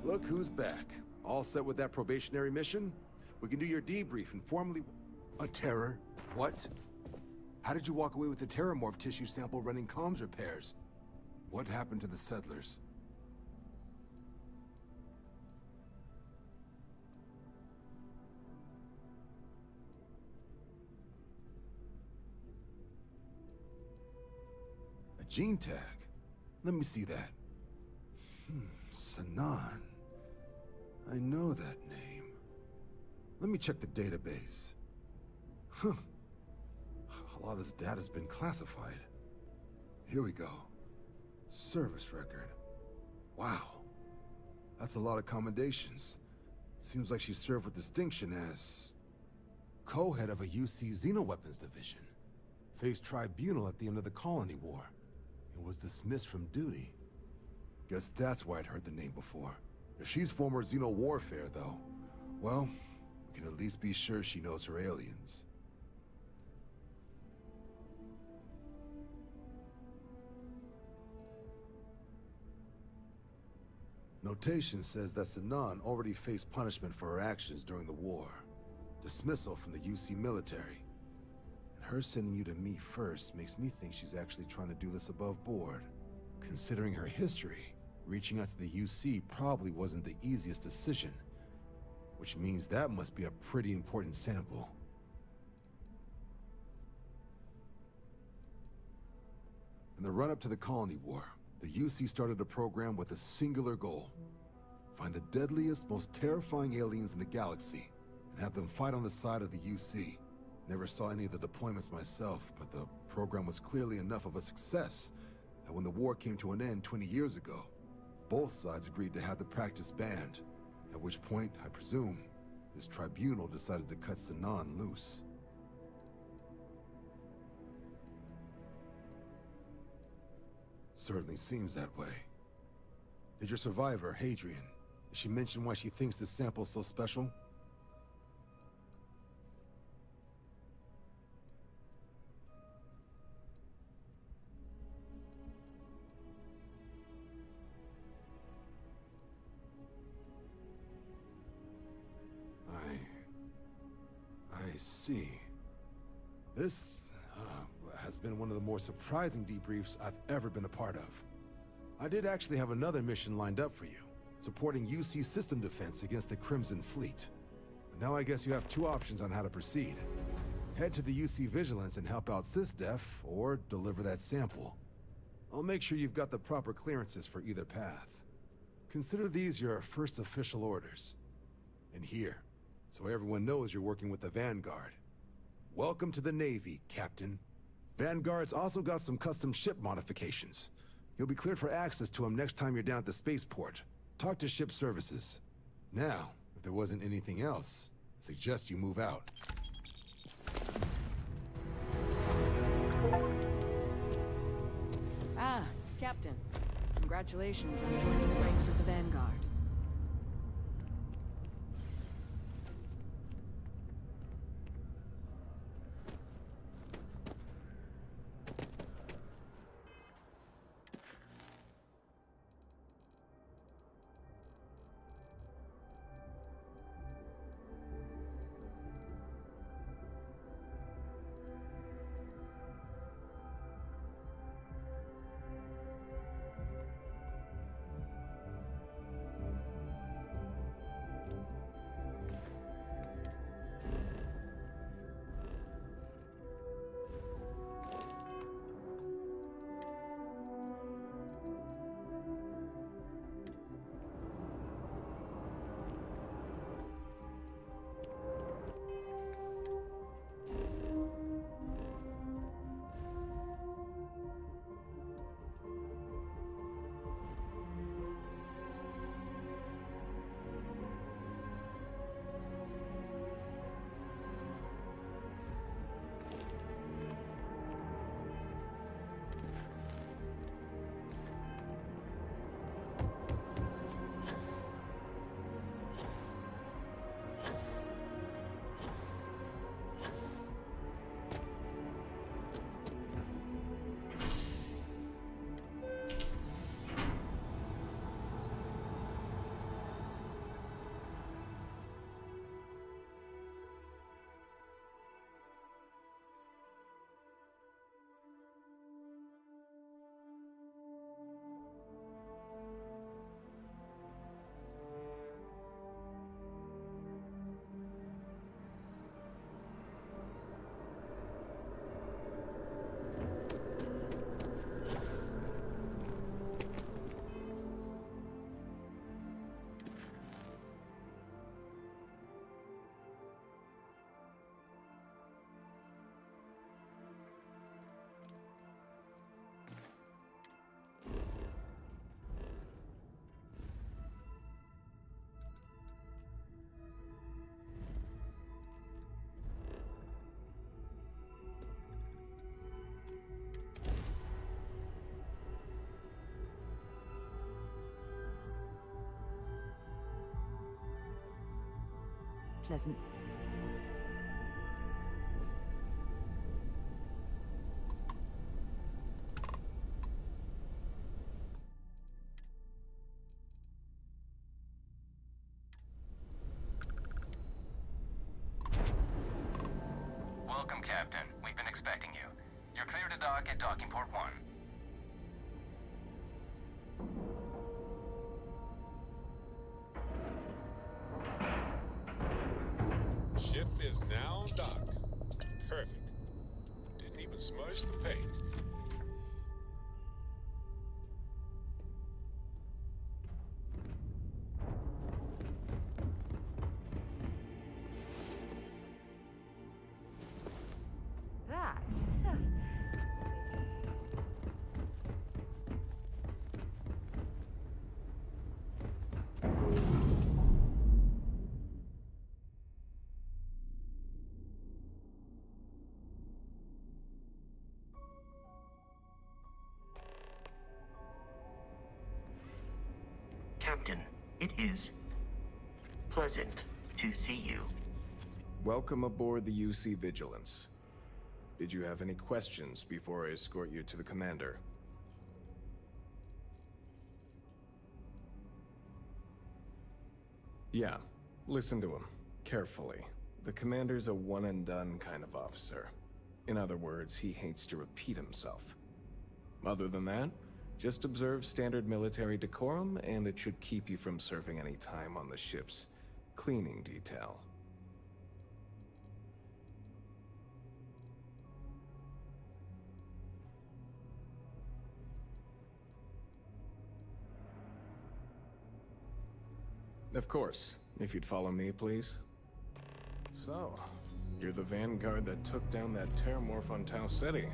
[SPEAKER 2] Look who's back. All set with that probationary mission? We can do your debrief and formally... A terror? What? How did you walk away with the terramorph tissue sample running comms repairs? What happened to the settlers? A gene tag? Let me see that. Sanan. I know that name. Let me check the database. Huh. A lot of this data's been classified. Here we go. Service record. Wow. That's a lot of commendations. Seems like she served with distinction as... co-head of a UC Xenoweapons division. Faced tribunal at the end of the Colony War. And was dismissed from duty. Guess that's why I'd heard the name before. If she's former Xeno warfare, though, well, we can at least be sure she knows her aliens. Notation says that Sanan already faced punishment for her actions during the war. Dismissal from the UC military. And her sending you to me first makes me think she's actually trying to do this above board. Considering her history, reaching out to the UC probably wasn't the easiest decision, which means that must be a pretty important sample. In the run-up to the Colony War, the UC started a program with a singular goal. Find the deadliest, most terrifying aliens in the galaxy, and have them fight on the side of the UC. Never saw any of the deployments myself, but the program was clearly enough of a success that when the war came to an end 20 years ago, both sides agreed to have the practice banned, at which point, I presume, this tribunal decided to cut Sinan loose. Certainly seems that way. Did your survivor, Hadrian, did she mention why she thinks this sample's so special? I see. This has been one of the more surprising debriefs I've ever been a part of. I did actually have another mission lined up for you, supporting UC system defense against the Crimson Fleet. But now I guess you have two options on how to proceed. Head to the UC Vigilance and help out SysDef, or deliver that sample. I'll make sure you've got the proper clearances for either path. Consider these your first official orders. And here, so everyone knows you're working with the Vanguard. Welcome to the Navy, Captain. Vanguard's also got some custom ship modifications. You'll be cleared for access to them next time you're down at the spaceport. Talk to ship services. Now, if there wasn't anything else, I suggest you move out.
[SPEAKER 8] Ah, Captain. Congratulations on joining the ranks of the Vanguard.
[SPEAKER 3] Pleasant.
[SPEAKER 14] Welcome, Captain. We've been expecting you. You're clear to dock at docking port 1.
[SPEAKER 7] Ship is now docked. Perfect. Didn't even smudge the paint.
[SPEAKER 4] Captain. It is pleasant to see you.
[SPEAKER 15] Welcome aboard the UC Vigilance. Did you have any questions before I escort you to the commander? Yeah, listen to him carefully. The commander's a one-and-done kind of officer. In other words, he hates to repeat himself. Other than that, just observe standard military decorum, and it should keep you from serving any time on the ship's cleaning detail. Of course, if you'd follow me, please. So, you're the vanguard that took down that terramorph on Tau City.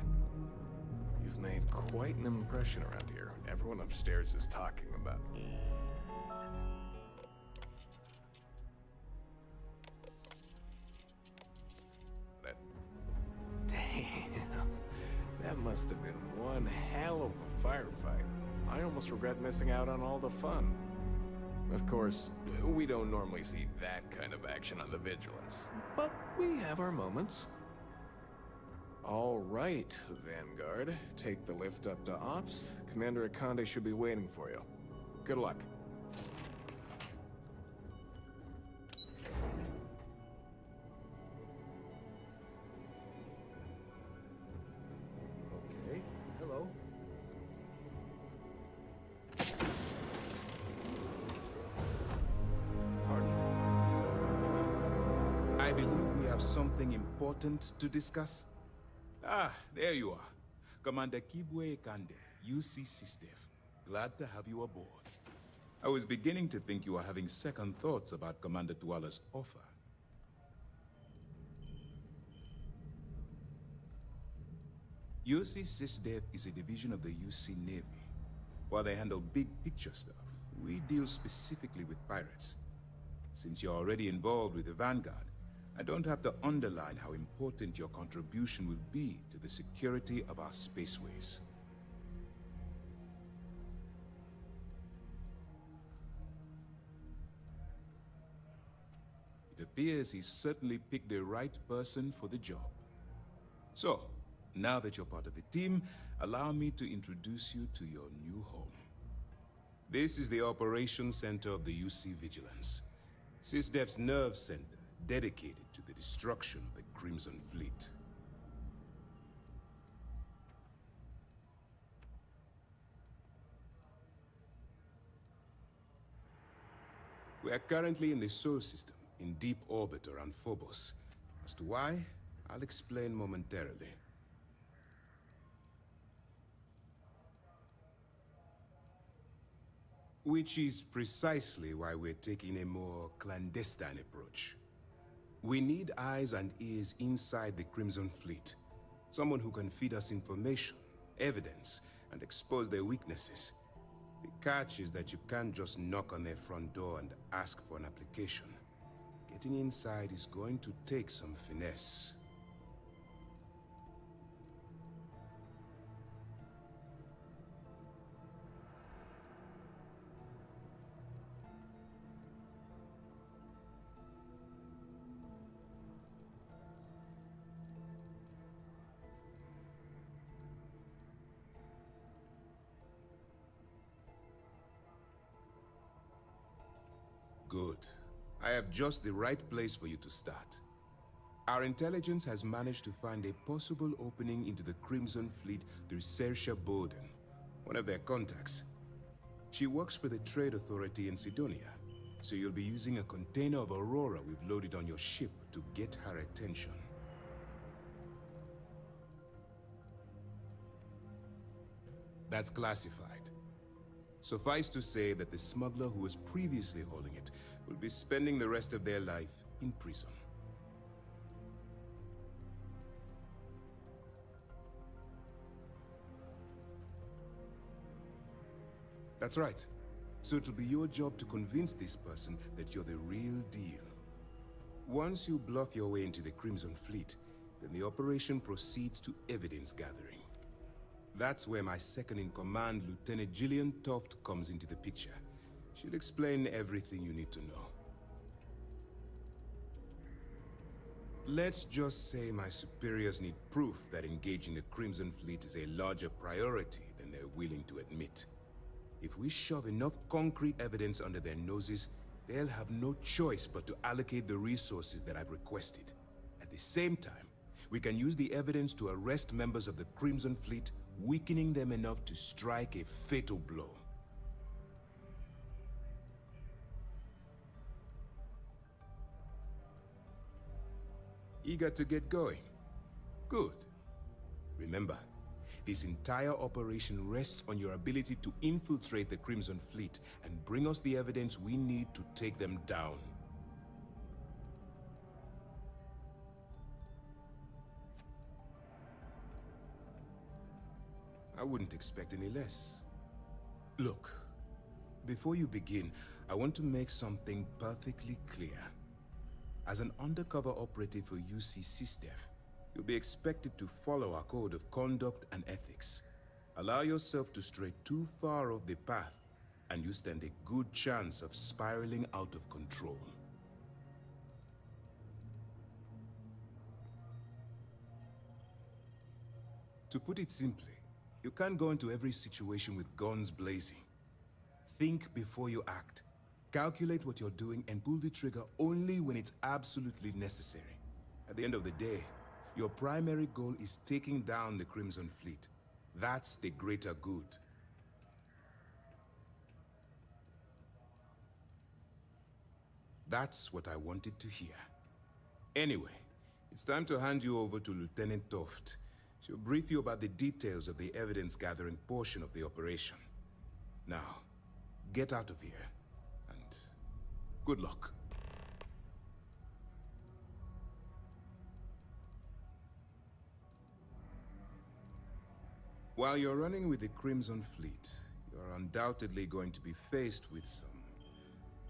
[SPEAKER 15] You've made quite an impression around here. Everyone upstairs is talking about that. Damn, that must have been one hell of a firefight. I almost regret missing out on all the fun. Of course, we don't normally see that kind of action on the Vigilance, but we have our moments. All right, Vanguard. Take the lift up to Ops. Commander Akande should be waiting for you. Good luck.
[SPEAKER 2] Okay, hello.
[SPEAKER 16] I believe we have something important to discuss. Ah, there you are. Commander Kibwe Kande, UC SysDev. Glad to have you aboard. I was beginning to think you were having second thoughts about Commander Tuala's offer. UC SysDev is a division of the UC Navy. While they handle big picture stuff, we deal specifically with pirates. Since you're already involved with the Vanguard, I don't have to underline how important your contribution will be to the security of our spaceways. It appears he's certainly picked the right person for the job. So, now that you're part of the team, allow me to introduce you to your new home. This is the Operations Center of the UC Vigilance, SysDev's nerve center, dedicated to the destruction of the Crimson Fleet. We are currently in the Sol system, in deep orbit around Phobos. As to why, I'll explain momentarily. Which is precisely why we're taking a more clandestine approach. We need eyes and ears inside the Crimson Fleet. Someone who can feed us information, evidence, and expose their weaknesses. The catch is that you can't just knock on their front door and ask for an application. Getting inside is going to take some finesse. Good. I have just the right place for you to start. Our intelligence has managed to find a possible opening into the Crimson Fleet through Saoirse Bowden, one of their contacts. She works for the Trade Authority in Sidonia, so you'll be using a container of Aurora we've loaded on your ship to get her attention. That's classified. Suffice to say that the smuggler who was previously holding it will be spending the rest of their life in prison. That's right. So it'll be your job to convince this person that you're the real deal. Once you bluff your way into the Crimson Fleet, then the operation proceeds to evidence gathering. That's where my second-in-command, Lieutenant Gillian Toft, comes into the picture. She'll explain everything you need to know. Let's just say my superiors need proof that engaging the Crimson Fleet is a larger priority than they're willing to admit. If we shove enough concrete evidence under their noses, they'll have no choice but to allocate the resources that I've requested. At the same time, we can use the evidence to arrest members of the Crimson Fleet, weakening them enough to strike a fatal blow. Eager to get going? Good. Remember, this entire operation rests on your ability to infiltrate the Crimson Fleet and bring us the evidence we need to take them down. I wouldn't expect any less. Look, before you begin, I want to make something perfectly clear. As an undercover operative for UC SysDef, you'll be expected to follow our code of conduct and ethics. Allow yourself to stray too far off the path, and you stand a good chance of spiraling out of control. To put it simply, you can't go into every situation with guns blazing. Think before you act. Calculate what you're doing and pull the trigger only when it's absolutely necessary. At the end of the day, your primary goal is taking down the Crimson Fleet. That's the greater good. That's what I wanted to hear. Anyway, it's time to hand you over to Lieutenant Toft. She'll brief you about the details of the evidence-gathering portion of the operation. Now, get out of here. Good luck. While you're running with the Crimson Fleet, you're undoubtedly going to be faced with some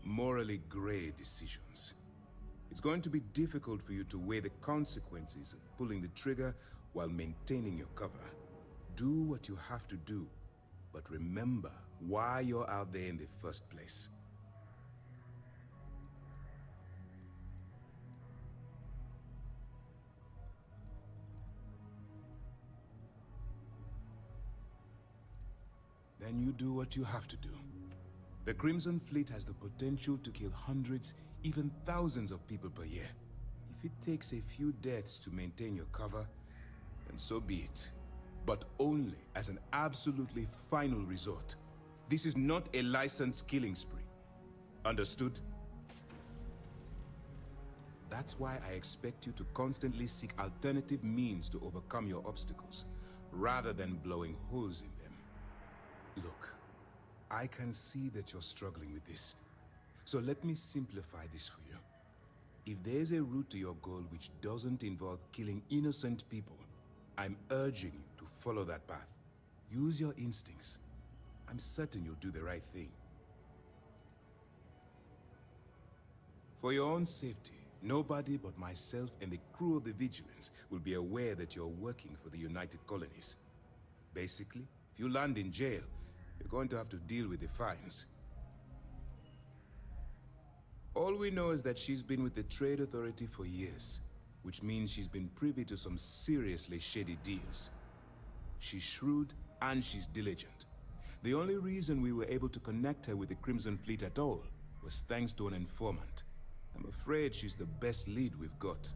[SPEAKER 16] morally gray decisions. It's going to be difficult for you to weigh the consequences of pulling the trigger while maintaining your cover. Do what you have to do, but remember why you're out there in the first place. Then you do what you have to do. The Crimson Fleet has the potential to kill hundreds, even thousands of people per year. If it takes a few deaths to maintain your cover, then so be it. But only as an absolutely final resort. This is not a licensed killing spree. Understood? That's why I expect you to constantly seek alternative means to overcome your obstacles, rather than blowing holes in them. Look, I can see that you're struggling with this. So let me simplify this for you. If there's a route to your goal which doesn't involve killing innocent people, I'm urging you to follow that path. Use your instincts. I'm certain you'll do the right thing. For your own safety, nobody but myself and the crew of the Vigilance will be aware that you're working for the United Colonies. Basically, if you land in jail, you're going to have to deal with the fines. All we know is that she's been with the Trade Authority for years, which means she's been privy to some seriously shady deals. She's shrewd and she's diligent. The only reason we were able to connect her with the Crimson Fleet at all was thanks to an informant. I'm afraid she's the best lead we've got.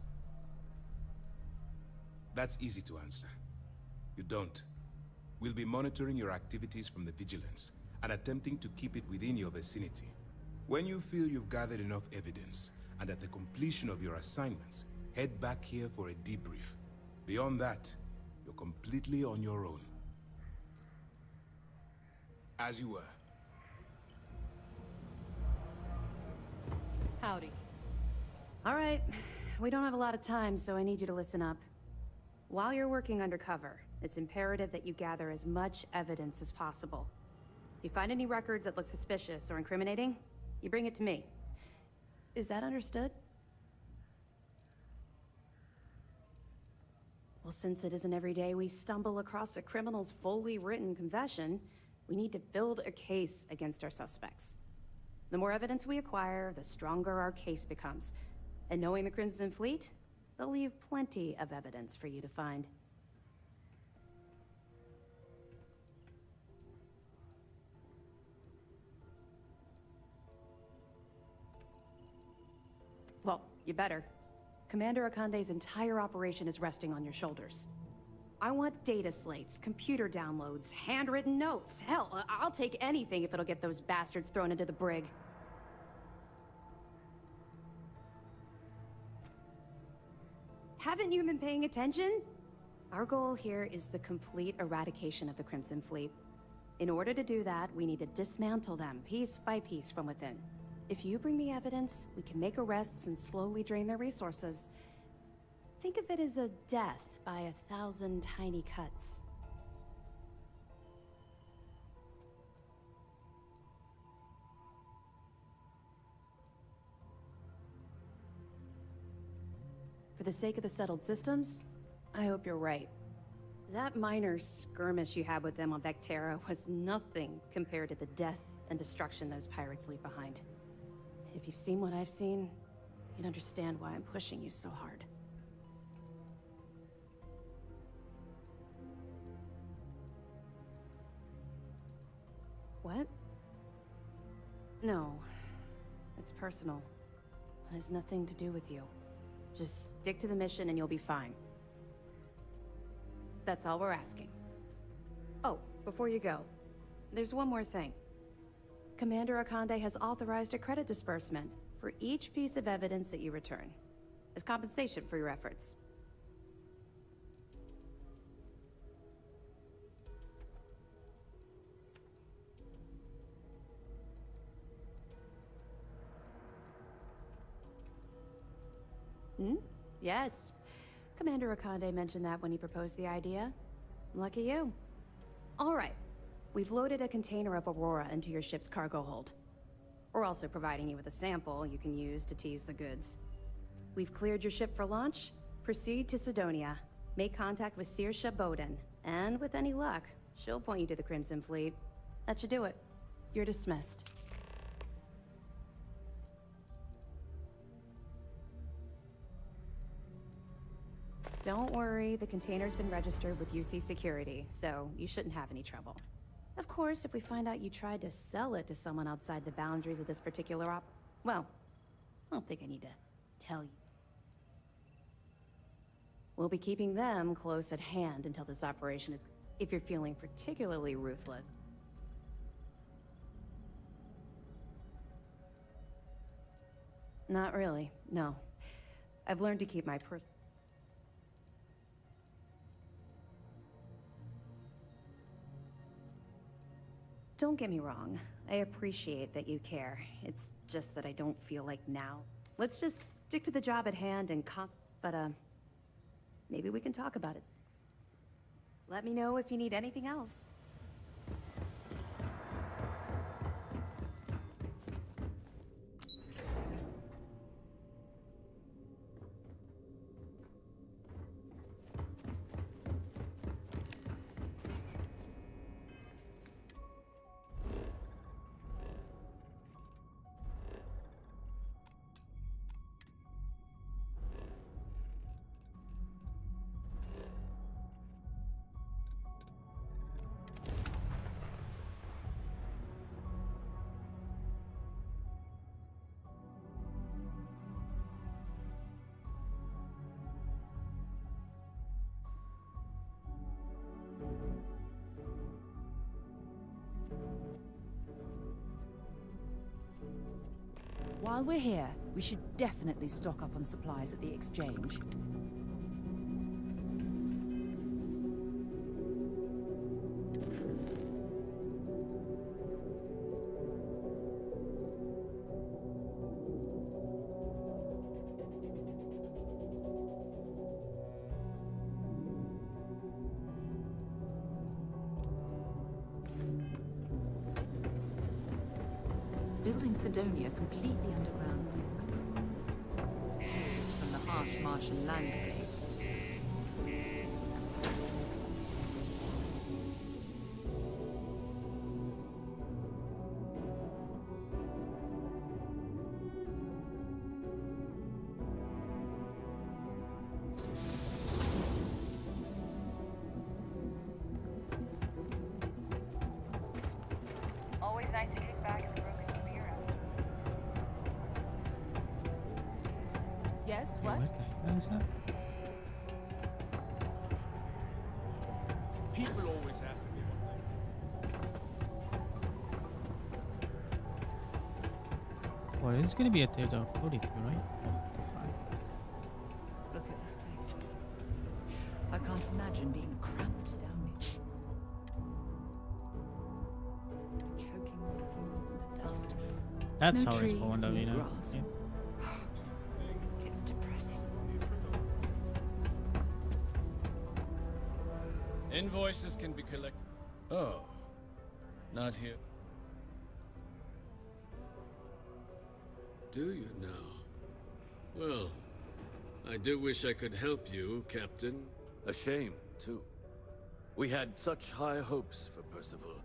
[SPEAKER 16] That's easy to answer. You don't. We'll be monitoring your activities from the Vigilance and attempting to keep it within your vicinity. When you feel you've gathered enough evidence, and at the completion of your assignments, head back here for a debrief. Beyond that, you're completely on your own. As you were.
[SPEAKER 8] Howdy.
[SPEAKER 17] All right. We don't have a lot of time, so I need you to listen up. While you're working undercover, it's imperative that you gather as much evidence as possible. If you find any records that look suspicious or incriminating, you bring it to me. Is that understood? Well, since it isn't every day we stumble across a criminal's fully written confession, we need to build a case against our suspects. The more evidence we acquire, the stronger our case becomes. And knowing the Crimson Fleet, they'll leave plenty of evidence for you to find. Well, you better. Commander Akande's entire operation is resting on your shoulders. I want data slates, computer downloads, handwritten notes. Hell, I'll take anything if it'll get those bastards thrown into the brig. Haven't you been paying attention? Our goal here is the complete eradication of the Crimson Fleet. In order to do that, we need to dismantle them piece by piece from within. If you bring me evidence, we can make arrests and slowly drain their resources. Think of it as a death by 1,000 tiny cuts. For the sake of the settled systems, I hope you're right. That minor skirmish you had with them on Vectera was nothing compared to the death and destruction those pirates leave behind. If you've seen what I've seen, you'd understand why I'm pushing you so hard. What? No. It's personal. It has nothing to do with you. Just stick to the mission and you'll be fine. That's all we're asking. Oh, before you go, there's one more thing. Commander Akande has authorized a credit disbursement for each piece of evidence that you return, as compensation for your efforts. Yes. Commander Akande mentioned that when he proposed the idea. Lucky you. All right. We've loaded a container of Aurora into your ship's cargo hold. We're also providing you with a sample you can use to tease the goods. We've cleared your ship for launch. Proceed to Sidonia. Make contact with Saoirse Bowden. And with any luck, she'll point you to the Crimson Fleet. That should do it. You're dismissed. Don't worry, the container's been registered with UC Security, so you shouldn't have any trouble. Of course, if we find out you tried to sell it to someone outside the boundaries of this particular well, I don't think I need to tell you. We'll be keeping them close at hand until this operation is... if you're feeling particularly ruthless. Not really, no. I've learned to keep my Don't get me wrong. I appreciate that you care. It's just that I don't feel like now. Let's just stick to the job at hand and maybe we can talk about it. Let me know if you need anything else.
[SPEAKER 3] While we're here, we should definitely stock up on supplies at the exchange. Building Sidonia completely underground from the harsh Martian landscape.
[SPEAKER 1] What the hell is that?
[SPEAKER 12] People always ask me
[SPEAKER 1] Well, it's gonna be a theater of 42, right?
[SPEAKER 3] Look at this place. I can't imagine being cramped down here. Choking on the fumes and the dust.
[SPEAKER 1] That's
[SPEAKER 3] no
[SPEAKER 1] how
[SPEAKER 3] trees,
[SPEAKER 1] it's going to
[SPEAKER 3] no
[SPEAKER 1] be, you know?
[SPEAKER 3] grass.
[SPEAKER 1] Yeah.
[SPEAKER 3] It's depressing.
[SPEAKER 12] invoices can be collected. Oh, not here.
[SPEAKER 18] Do you now? Well, I do wish I could help you, Captain.
[SPEAKER 19] A shame, too. We had such high hopes for Percival.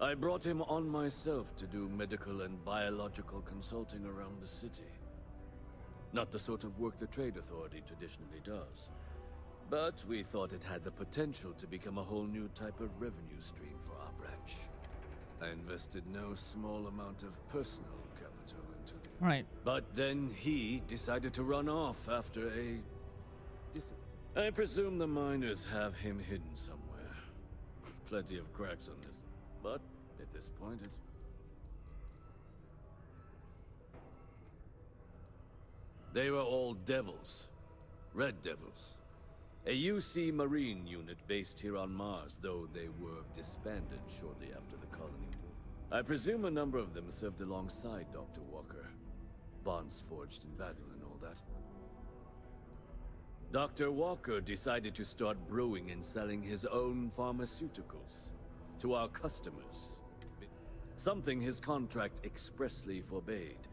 [SPEAKER 19] I brought him on myself to do medical and biological consulting around the city. Not the sort of work the Trade Authority traditionally does. But we thought it had the potential to become a whole new type of revenue stream for our branch. I invested no small amount of personal capital into the...
[SPEAKER 1] Right.
[SPEAKER 19] But then he decided to run off after a... I presume the miners have him hidden somewhere. Plenty of cracks on this. But at this point, it's... They were all devils. Red devils. A UC Marine unit based here on Mars, though they were disbanded shortly after the colony. I presume a number of them served alongside Dr. Walker. Bonds forged in battle and all that. Dr. Walker decided to start brewing and selling his own pharmaceuticals to our customers. Something his contract expressly forbade.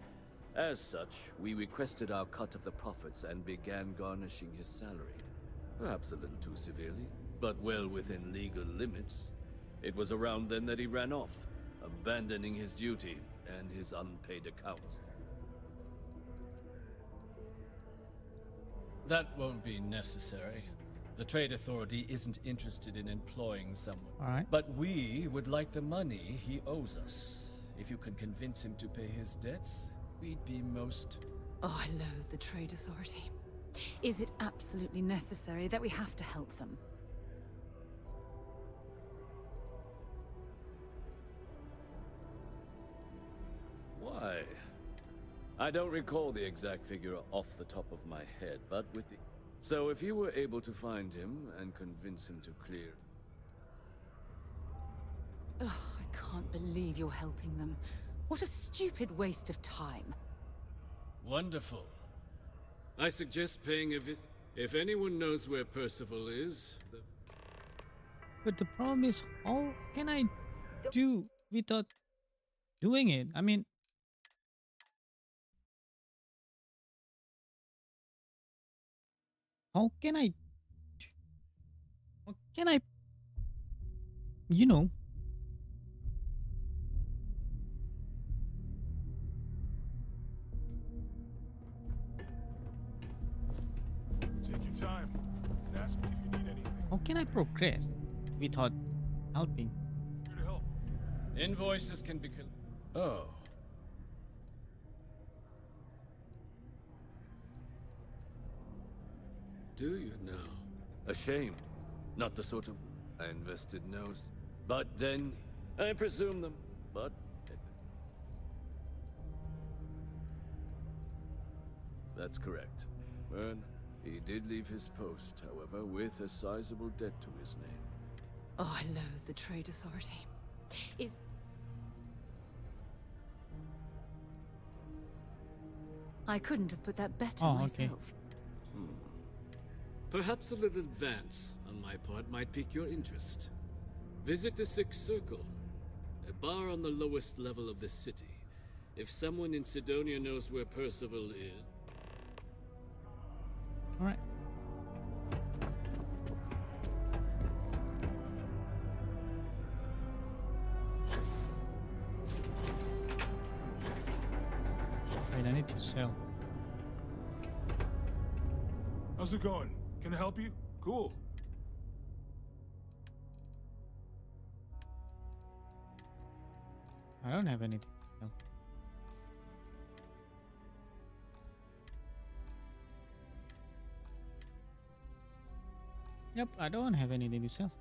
[SPEAKER 19] As such, we requested our cut of the profits and began garnishing his salary. Perhaps a little too severely, but well within legal limits. It was around then that he ran off, abandoning his duty and his unpaid account.
[SPEAKER 12] That won't be necessary. The Trade Authority isn't interested in employing someone.
[SPEAKER 1] All right.
[SPEAKER 12] But we would like the money he owes us. If you can convince him to pay his debts, we'd be most...
[SPEAKER 3] Oh, I loathe the Trade Authority. Is it absolutely necessary that we have to help them?
[SPEAKER 19] Why? I don't recall the exact figure off the top of my head, but with the... So if you were able to find him and convince him to clear...
[SPEAKER 3] Ugh, I can't believe you're helping them. What a stupid waste of time.
[SPEAKER 12] Wonderful.
[SPEAKER 18] I suggest paying a visit. If anyone knows where Percival is,
[SPEAKER 1] But the problem is, how can I do without doing it? I mean, how can I, you know,
[SPEAKER 7] Take your time and ask me if you need anything.
[SPEAKER 1] how can I progress without helping?
[SPEAKER 7] Here to help.
[SPEAKER 12] Invoices can be... Oh.
[SPEAKER 19] Do you know? A shame. Not the sort of... I invested no... But then... I presume them... But... That's correct. Well, he did leave his post, however, with a sizable debt to his name.
[SPEAKER 3] Oh, I loathe the Trade Authority. Is... I couldn't have put that better myself.
[SPEAKER 18] perhaps a little advance on my part might pique your interest. Visit the Sixth Circle, a bar on the lowest level of the city. If someone in Sidonia knows where Percival is...
[SPEAKER 1] All right. Wait, I need to sell.
[SPEAKER 7] How's it going? Can I help you? Cool.
[SPEAKER 1] I don't have anything to sell. Yep, I don't have anything to sell.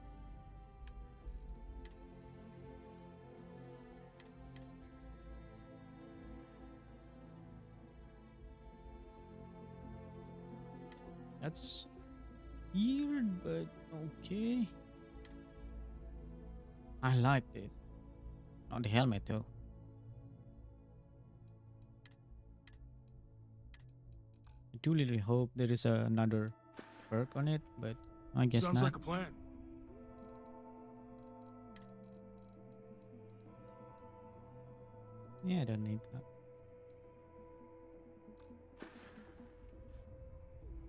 [SPEAKER 1] That's weird, but okay. I like this. Not the helmet though. I do really hope there is another perk on it, but I guess
[SPEAKER 20] Sounds
[SPEAKER 1] not.
[SPEAKER 20] like a plan.
[SPEAKER 1] Yeah, I don't need that.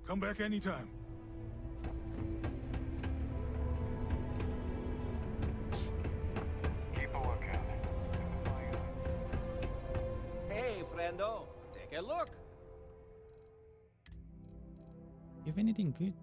[SPEAKER 20] Come back anytime.
[SPEAKER 12] Keep a lookout. Hey, friendo. Take a look.
[SPEAKER 1] If anything good.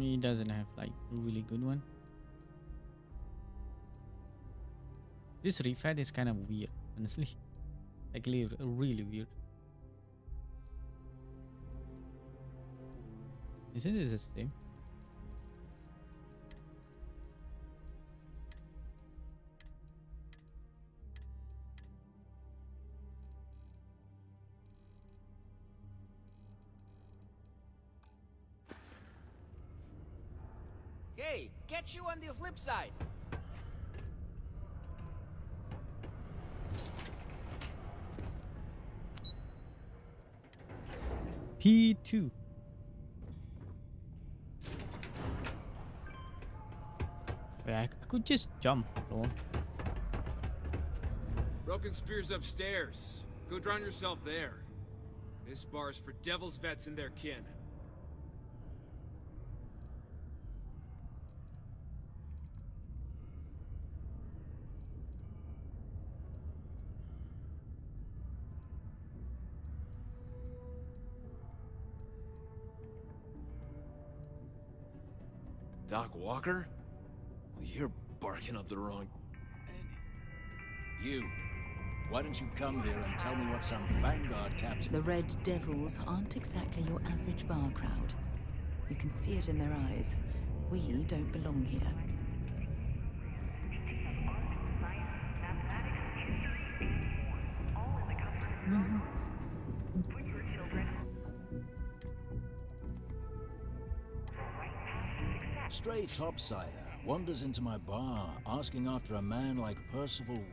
[SPEAKER 1] He doesn't have like a really good one. This refat is kind of weird, honestly. Like really weird. Isn't this the same?
[SPEAKER 12] Hey, catch you on the flip side.
[SPEAKER 1] P2. Wait, I could just jump. Lol.
[SPEAKER 21] Broken Spear's upstairs. Go drown yourself there. This bar's for devil's vets and their kin.
[SPEAKER 22] Doc Walker? Well, you're barking up the wrong...
[SPEAKER 23] You. Why don't you come here and tell me what some Vanguard captain...
[SPEAKER 3] The Red Devils aren't exactly your average bar crowd. You can see it in their eyes. We don't belong here.
[SPEAKER 23] Stray topsider wanders into my bar asking after a man like Percival...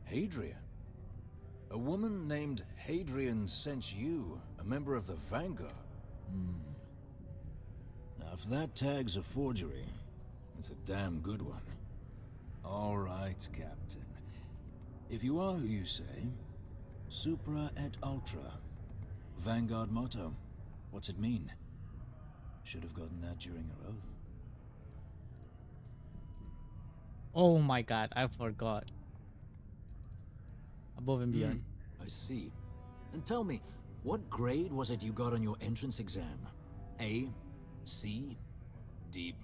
[SPEAKER 23] Hadrian? A woman named Hadrian sent you, a member of the Vanguard? Now, if that tag's a forgery, it's a damn good one. All right, Captain. If you are who you say, Supra et Ultra. Vanguard motto. What's it mean? Should have gotten that during your oath.
[SPEAKER 1] Oh my god, I forgot. Above and beyond.
[SPEAKER 23] I see. And tell me, what grade was it you got on your entrance exam? A? C? D+?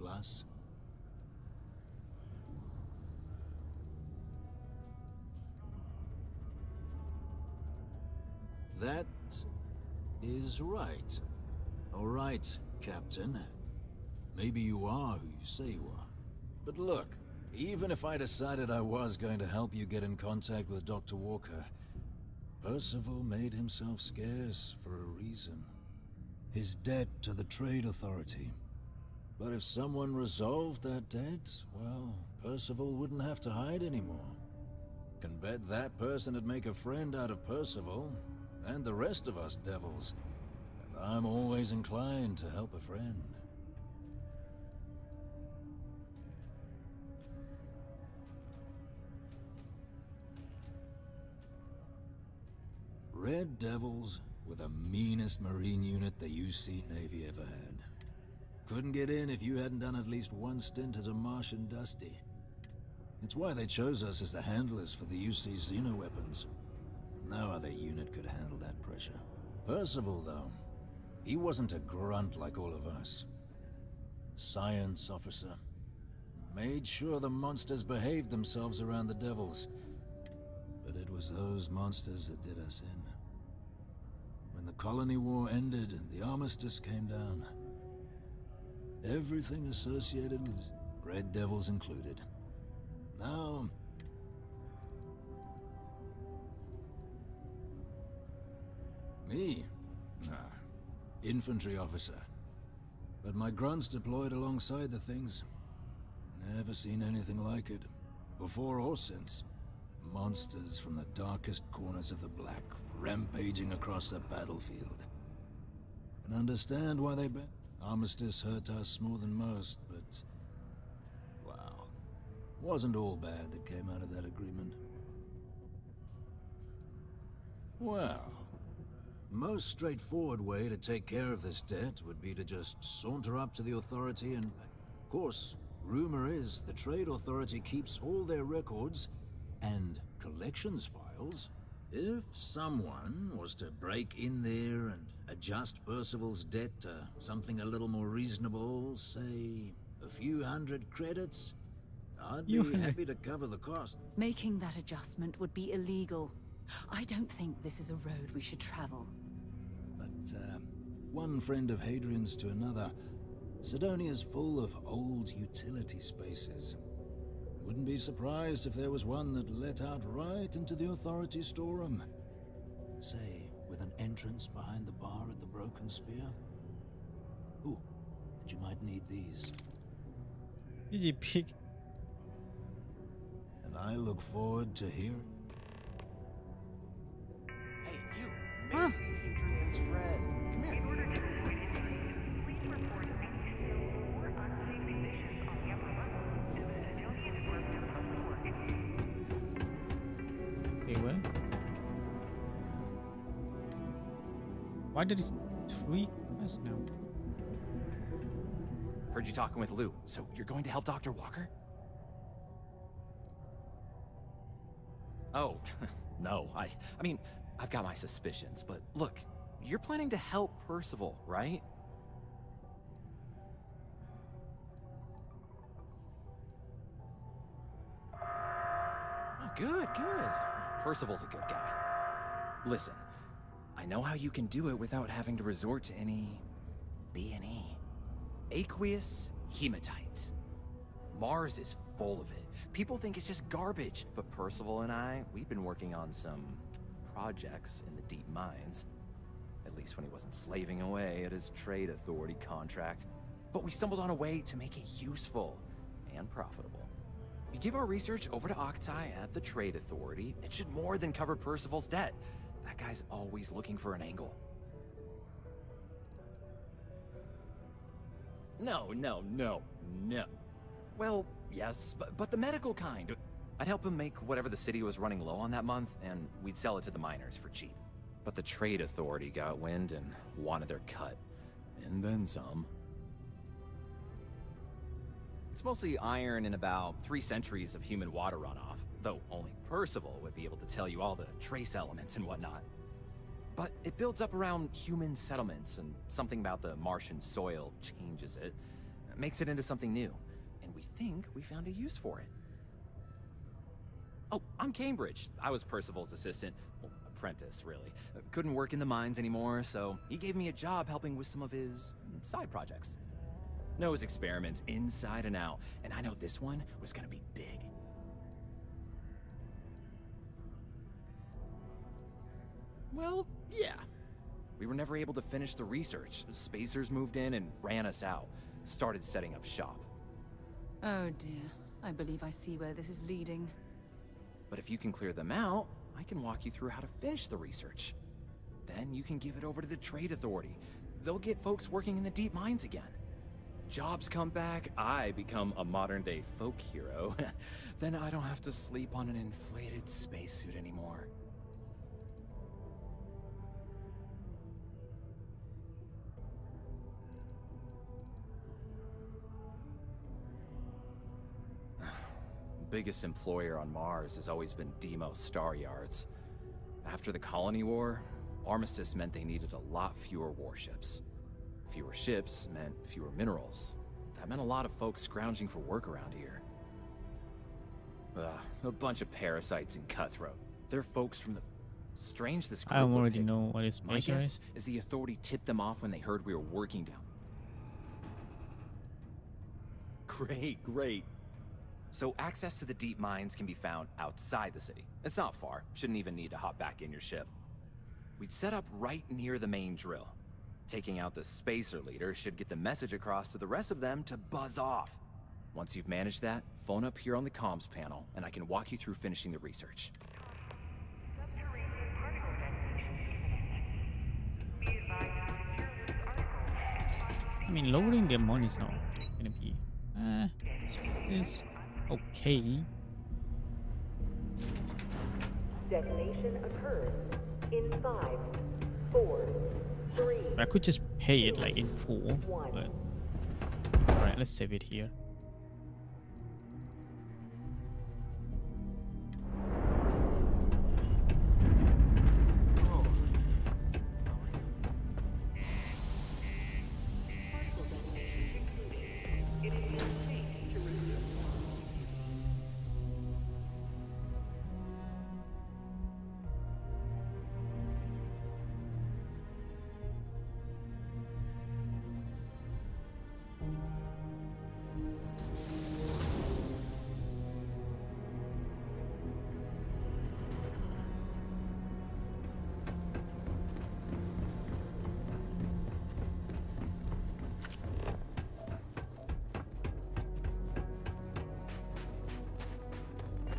[SPEAKER 23] That is right. All right, Captain. Maybe you are who you say you are. But look, even if I decided I was going to help you get in contact with Dr. Walker, Percival made himself scarce for a reason. His debt to the Trade Authority. But if someone resolved that debt, well, Percival wouldn't have to hide anymore. Can bet that person would make a friend out of Percival, and the rest of us devils. And I'm always inclined to help a friend. Red Devils were the meanest marine unit the UC Navy ever had. Couldn't get in if you hadn't done at least one stint as a Martian Dusty. It's why they chose us as the handlers for the UC xenoweapons. No other unit could handle that pressure. Percival, though, he wasn't a grunt like all of us. Science officer. Made sure the monsters behaved themselves around the Devils. But it was those monsters that did us in. When the colony war ended and the armistice came down, everything associated with Red Devils included. Now, me? Nah. Infantry officer. But my grunts deployed alongside the things. Never seen anything like it. Before or since. Monsters from the darkest corners of the Black, rampaging across the battlefield. And understand why they bet. Armistice hurt us more than most, but... wow. Wasn't all bad that came out of that agreement. Well... most straightforward way to take care of this debt would be to just saunter up to the authority and... of course, rumor is the Trade Authority keeps all their records and collections files. If someone was to break in there and adjust Percival's debt to something a little more reasonable, say a few hundred credits, I'd be happy to cover the cost.
[SPEAKER 3] Making that adjustment would be illegal. I don't think this is a road we should travel.
[SPEAKER 23] But, one friend of Hadrian's to another, Sidonia's full of old utility spaces. Wouldn't be surprised if there was one that let out right into the authority storeroom. Say, with an entrance behind the bar at the Broken Spear. Ooh, and you might need these.
[SPEAKER 1] GG pig.
[SPEAKER 23] And I look forward to hearing...
[SPEAKER 5] Hey, you! Maybe Hadrian's friend. Come here.
[SPEAKER 1] Okay, well. Why did he tweak us now?
[SPEAKER 5] Heard you talking with Lou, so you're going to help Dr. Walker? Oh, no, I mean, I've got my suspicions, but look, you're planning to help Percival, right? Oh, good, good. Percival's a good guy. Listen, I know how you can do it without having to resort to any B&E. Aqueous hematite. Mars is full of it. People think it's just garbage, but Percival and I, we've been working on some projects in the deep mines. At least when he wasn't slaving away at his Trade Authority contract. But we stumbled on a way to make it useful and profitable. You give our research over to Octai at the Trade Authority, it should more than cover Percival's debt. That guy's always looking for an angle. No. Well, yes, but the medical kind. I'd help him make whatever the city was running low on that month, and we'd sell it to the miners for cheap. But the Trade Authority got wind and wanted their cut. And then some. It's mostly iron and about 3 centuries of human water runoff, though only Percival would be able to tell you all the trace elements and whatnot. But it builds up around human settlements, and something about the Martian soil changes it, makes it into something new. And we think we found a use for it. Oh, I'm Cambridge. I was Percival's assistant. Well, apprentice, really. Couldn't work in the mines anymore, so he gave me a job helping with some of his side projects. Knows experiments inside and out, and I know this one was gonna be big. Well, yeah. We were never able to finish the research. Spacers moved in and ran us out. Started setting up shop.
[SPEAKER 3] Oh dear. I believe I see where this is leading.
[SPEAKER 5] But if you can clear them out, I can walk you through how to finish the research. Then you can give it over to the Trade Authority. They'll get folks working in the deep mines again. Jobs come back, I become a modern-day folk hero. Then I don't have to sleep on an inflated spacesuit anymore. biggest employer on Mars has always been Deimos Star Yards. After the Colony War, Armistice meant they needed a lot fewer warships. Fewer ships meant fewer minerals. That meant a lot of folks scrounging for work around here. A bunch of parasites and cutthroat. They're folks from the... Strange this group
[SPEAKER 1] I
[SPEAKER 5] were
[SPEAKER 1] already
[SPEAKER 5] picked.
[SPEAKER 1] know what is
[SPEAKER 5] My
[SPEAKER 1] measure
[SPEAKER 5] guess is the authority tipped them off when they heard we were working down. Great. So access to the deep mines can be found outside the city. It's not far. Shouldn't even need to hop back in your ship. We'd set up right near the main drill. Taking out the spacer leader should get the message across to the rest of them to buzz off. Once you've managed that, phone up here on the comms panel, and I can walk you through finishing the research.
[SPEAKER 1] I mean, lowering the amount is not gonna be it's okay.
[SPEAKER 6] Detonation occurs in 5, 4, 3.
[SPEAKER 1] I could just pay it like in full, but alright, let's save it here.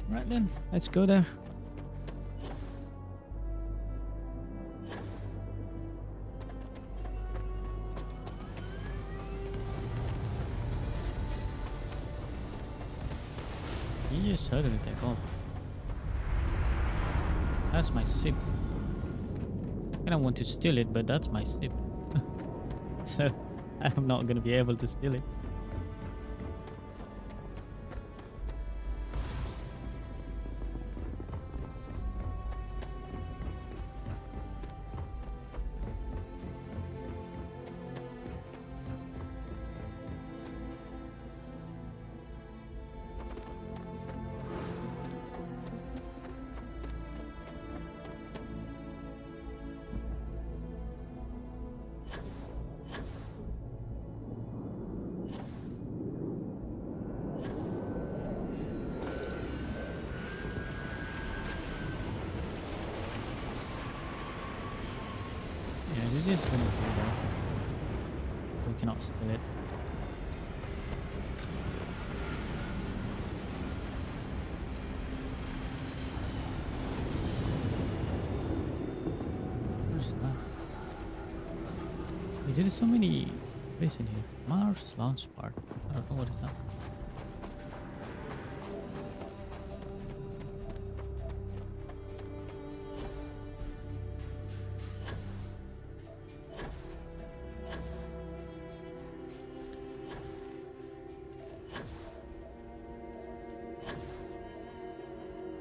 [SPEAKER 1] Right then, let's go there. You just suddenly take off. That's my ship. I don't want to steal it, but that's my ship. So I'm not gonna be able to steal it. It is gonna be there. We cannot steal it. Where's that? We did so many places in here. Mars launch part. I don't know what is that.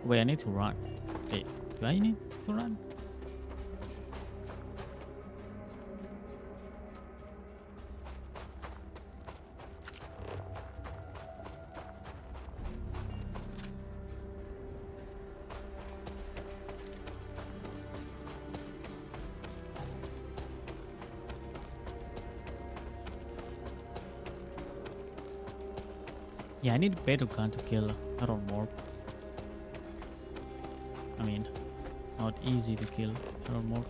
[SPEAKER 1] Wait, I need to run. Wait, do I need to run? Yeah, I need a better gun to kill Error Morph. I mean, not easy to kill Error Morph.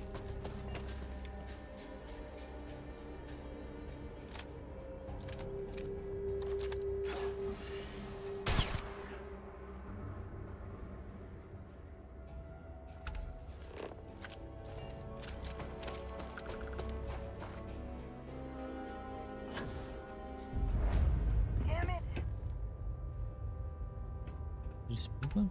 [SPEAKER 9] Damn it!
[SPEAKER 1] These people?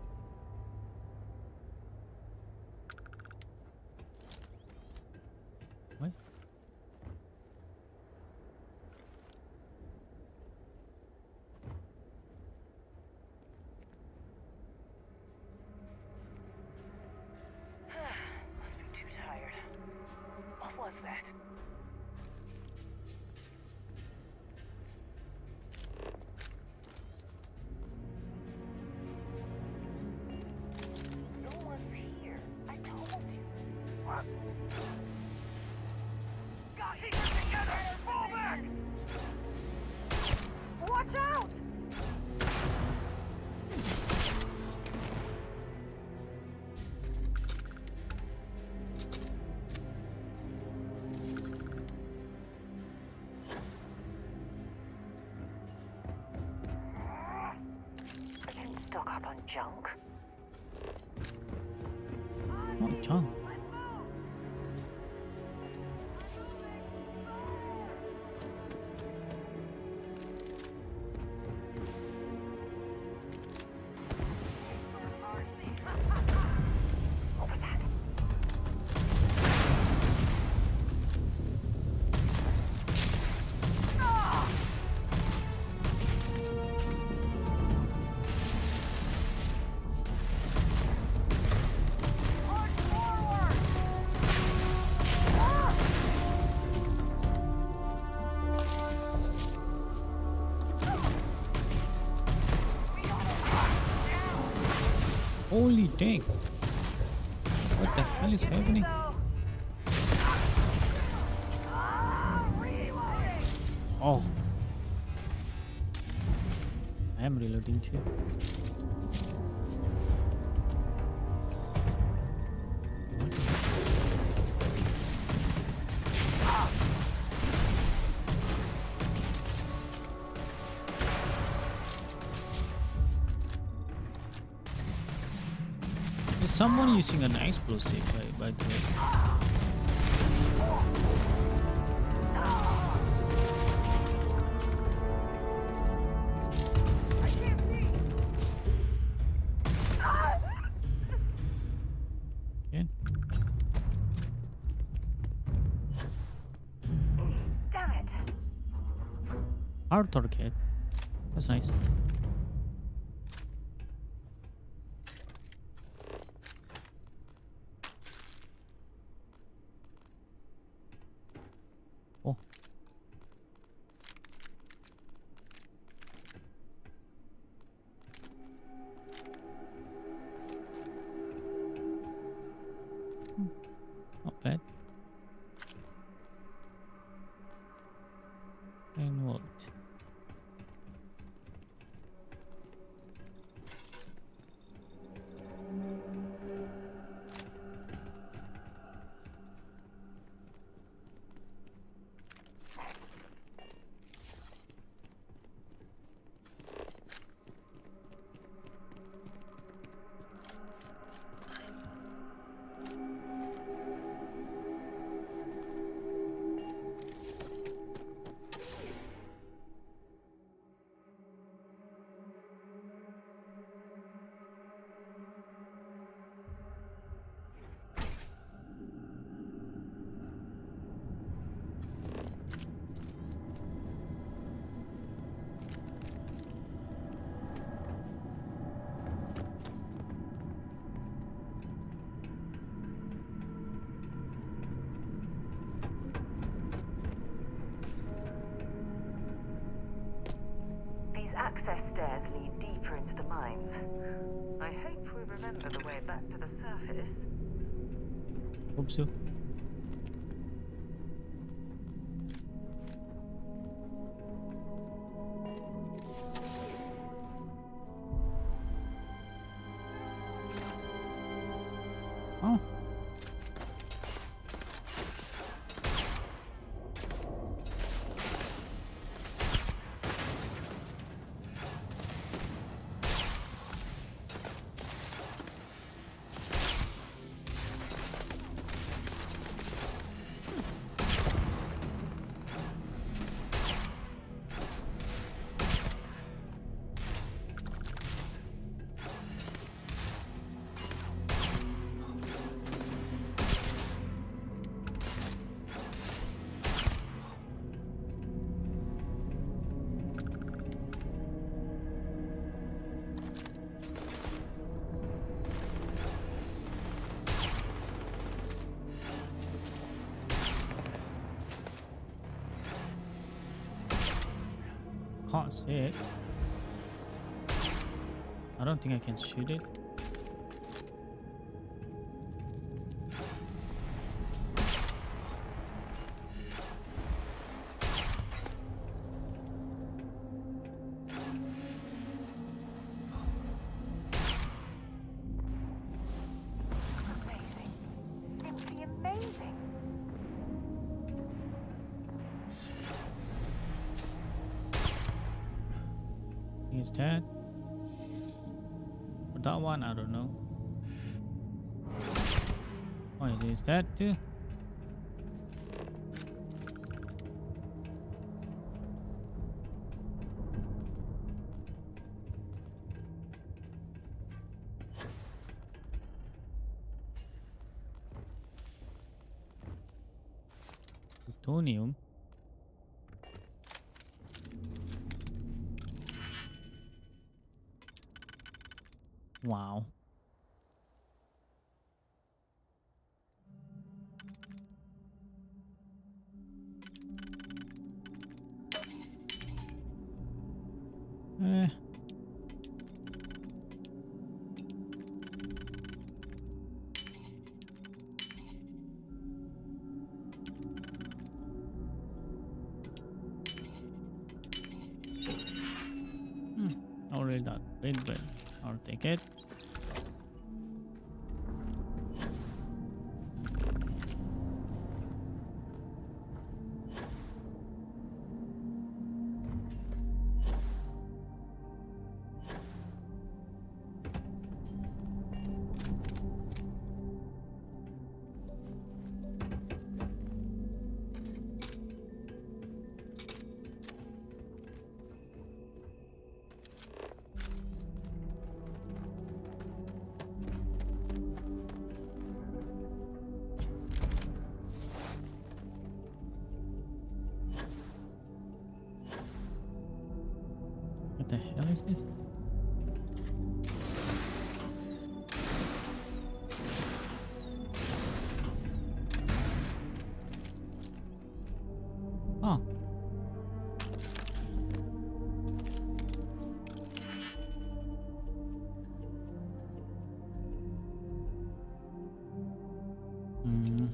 [SPEAKER 6] Watch out!
[SPEAKER 10] I don't stock up on junk.
[SPEAKER 1] Not junk. Holy dang! What the hell is happening? Oh, I am reloading too. Is someone using an explosive by the way? Okay.
[SPEAKER 10] Damn it.
[SPEAKER 1] Arthur cat. That's nice. Oh. Not bad. And what?
[SPEAKER 10] These access stairs lead deeper into the mines. I hope we remember the way back to the surface.
[SPEAKER 1] Hope so. Oh. Can't see it. I don't think I can shoot it. is that? For that one, I don't know. Oh, it is that too. Plutonium. Wow. Eh. Not really that great, but I'll take it. What the hell is this? Oh. Hmm.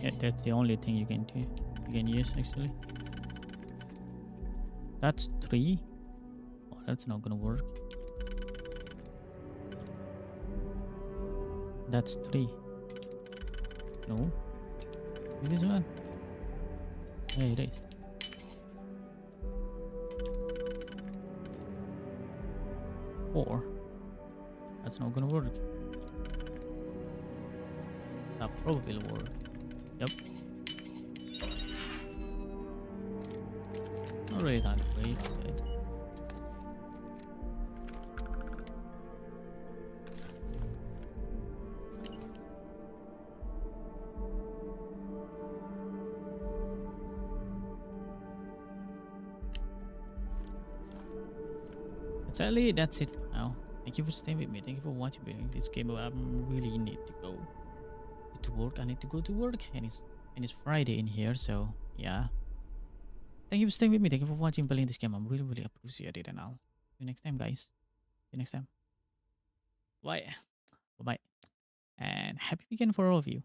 [SPEAKER 1] Yeah, that's the only thing you can do. You can use actually. That's 3. Oh, that's not gonna work. That's 3. No. It is 1. Yeah, it is. Four. That's not gonna work. That probably will work. Yep. Not really that great, but sadly, that's it for now. Thank you for staying with me. Thank you for watching me this game. I really need to go to work. I need to go to work, and it's Friday in here, so yeah. Thank you for staying with me. Thank you for watching playing this game. I really appreciate it, and I'll see you next time, guys. See you next time. Bye. Bye. And happy weekend for all of you.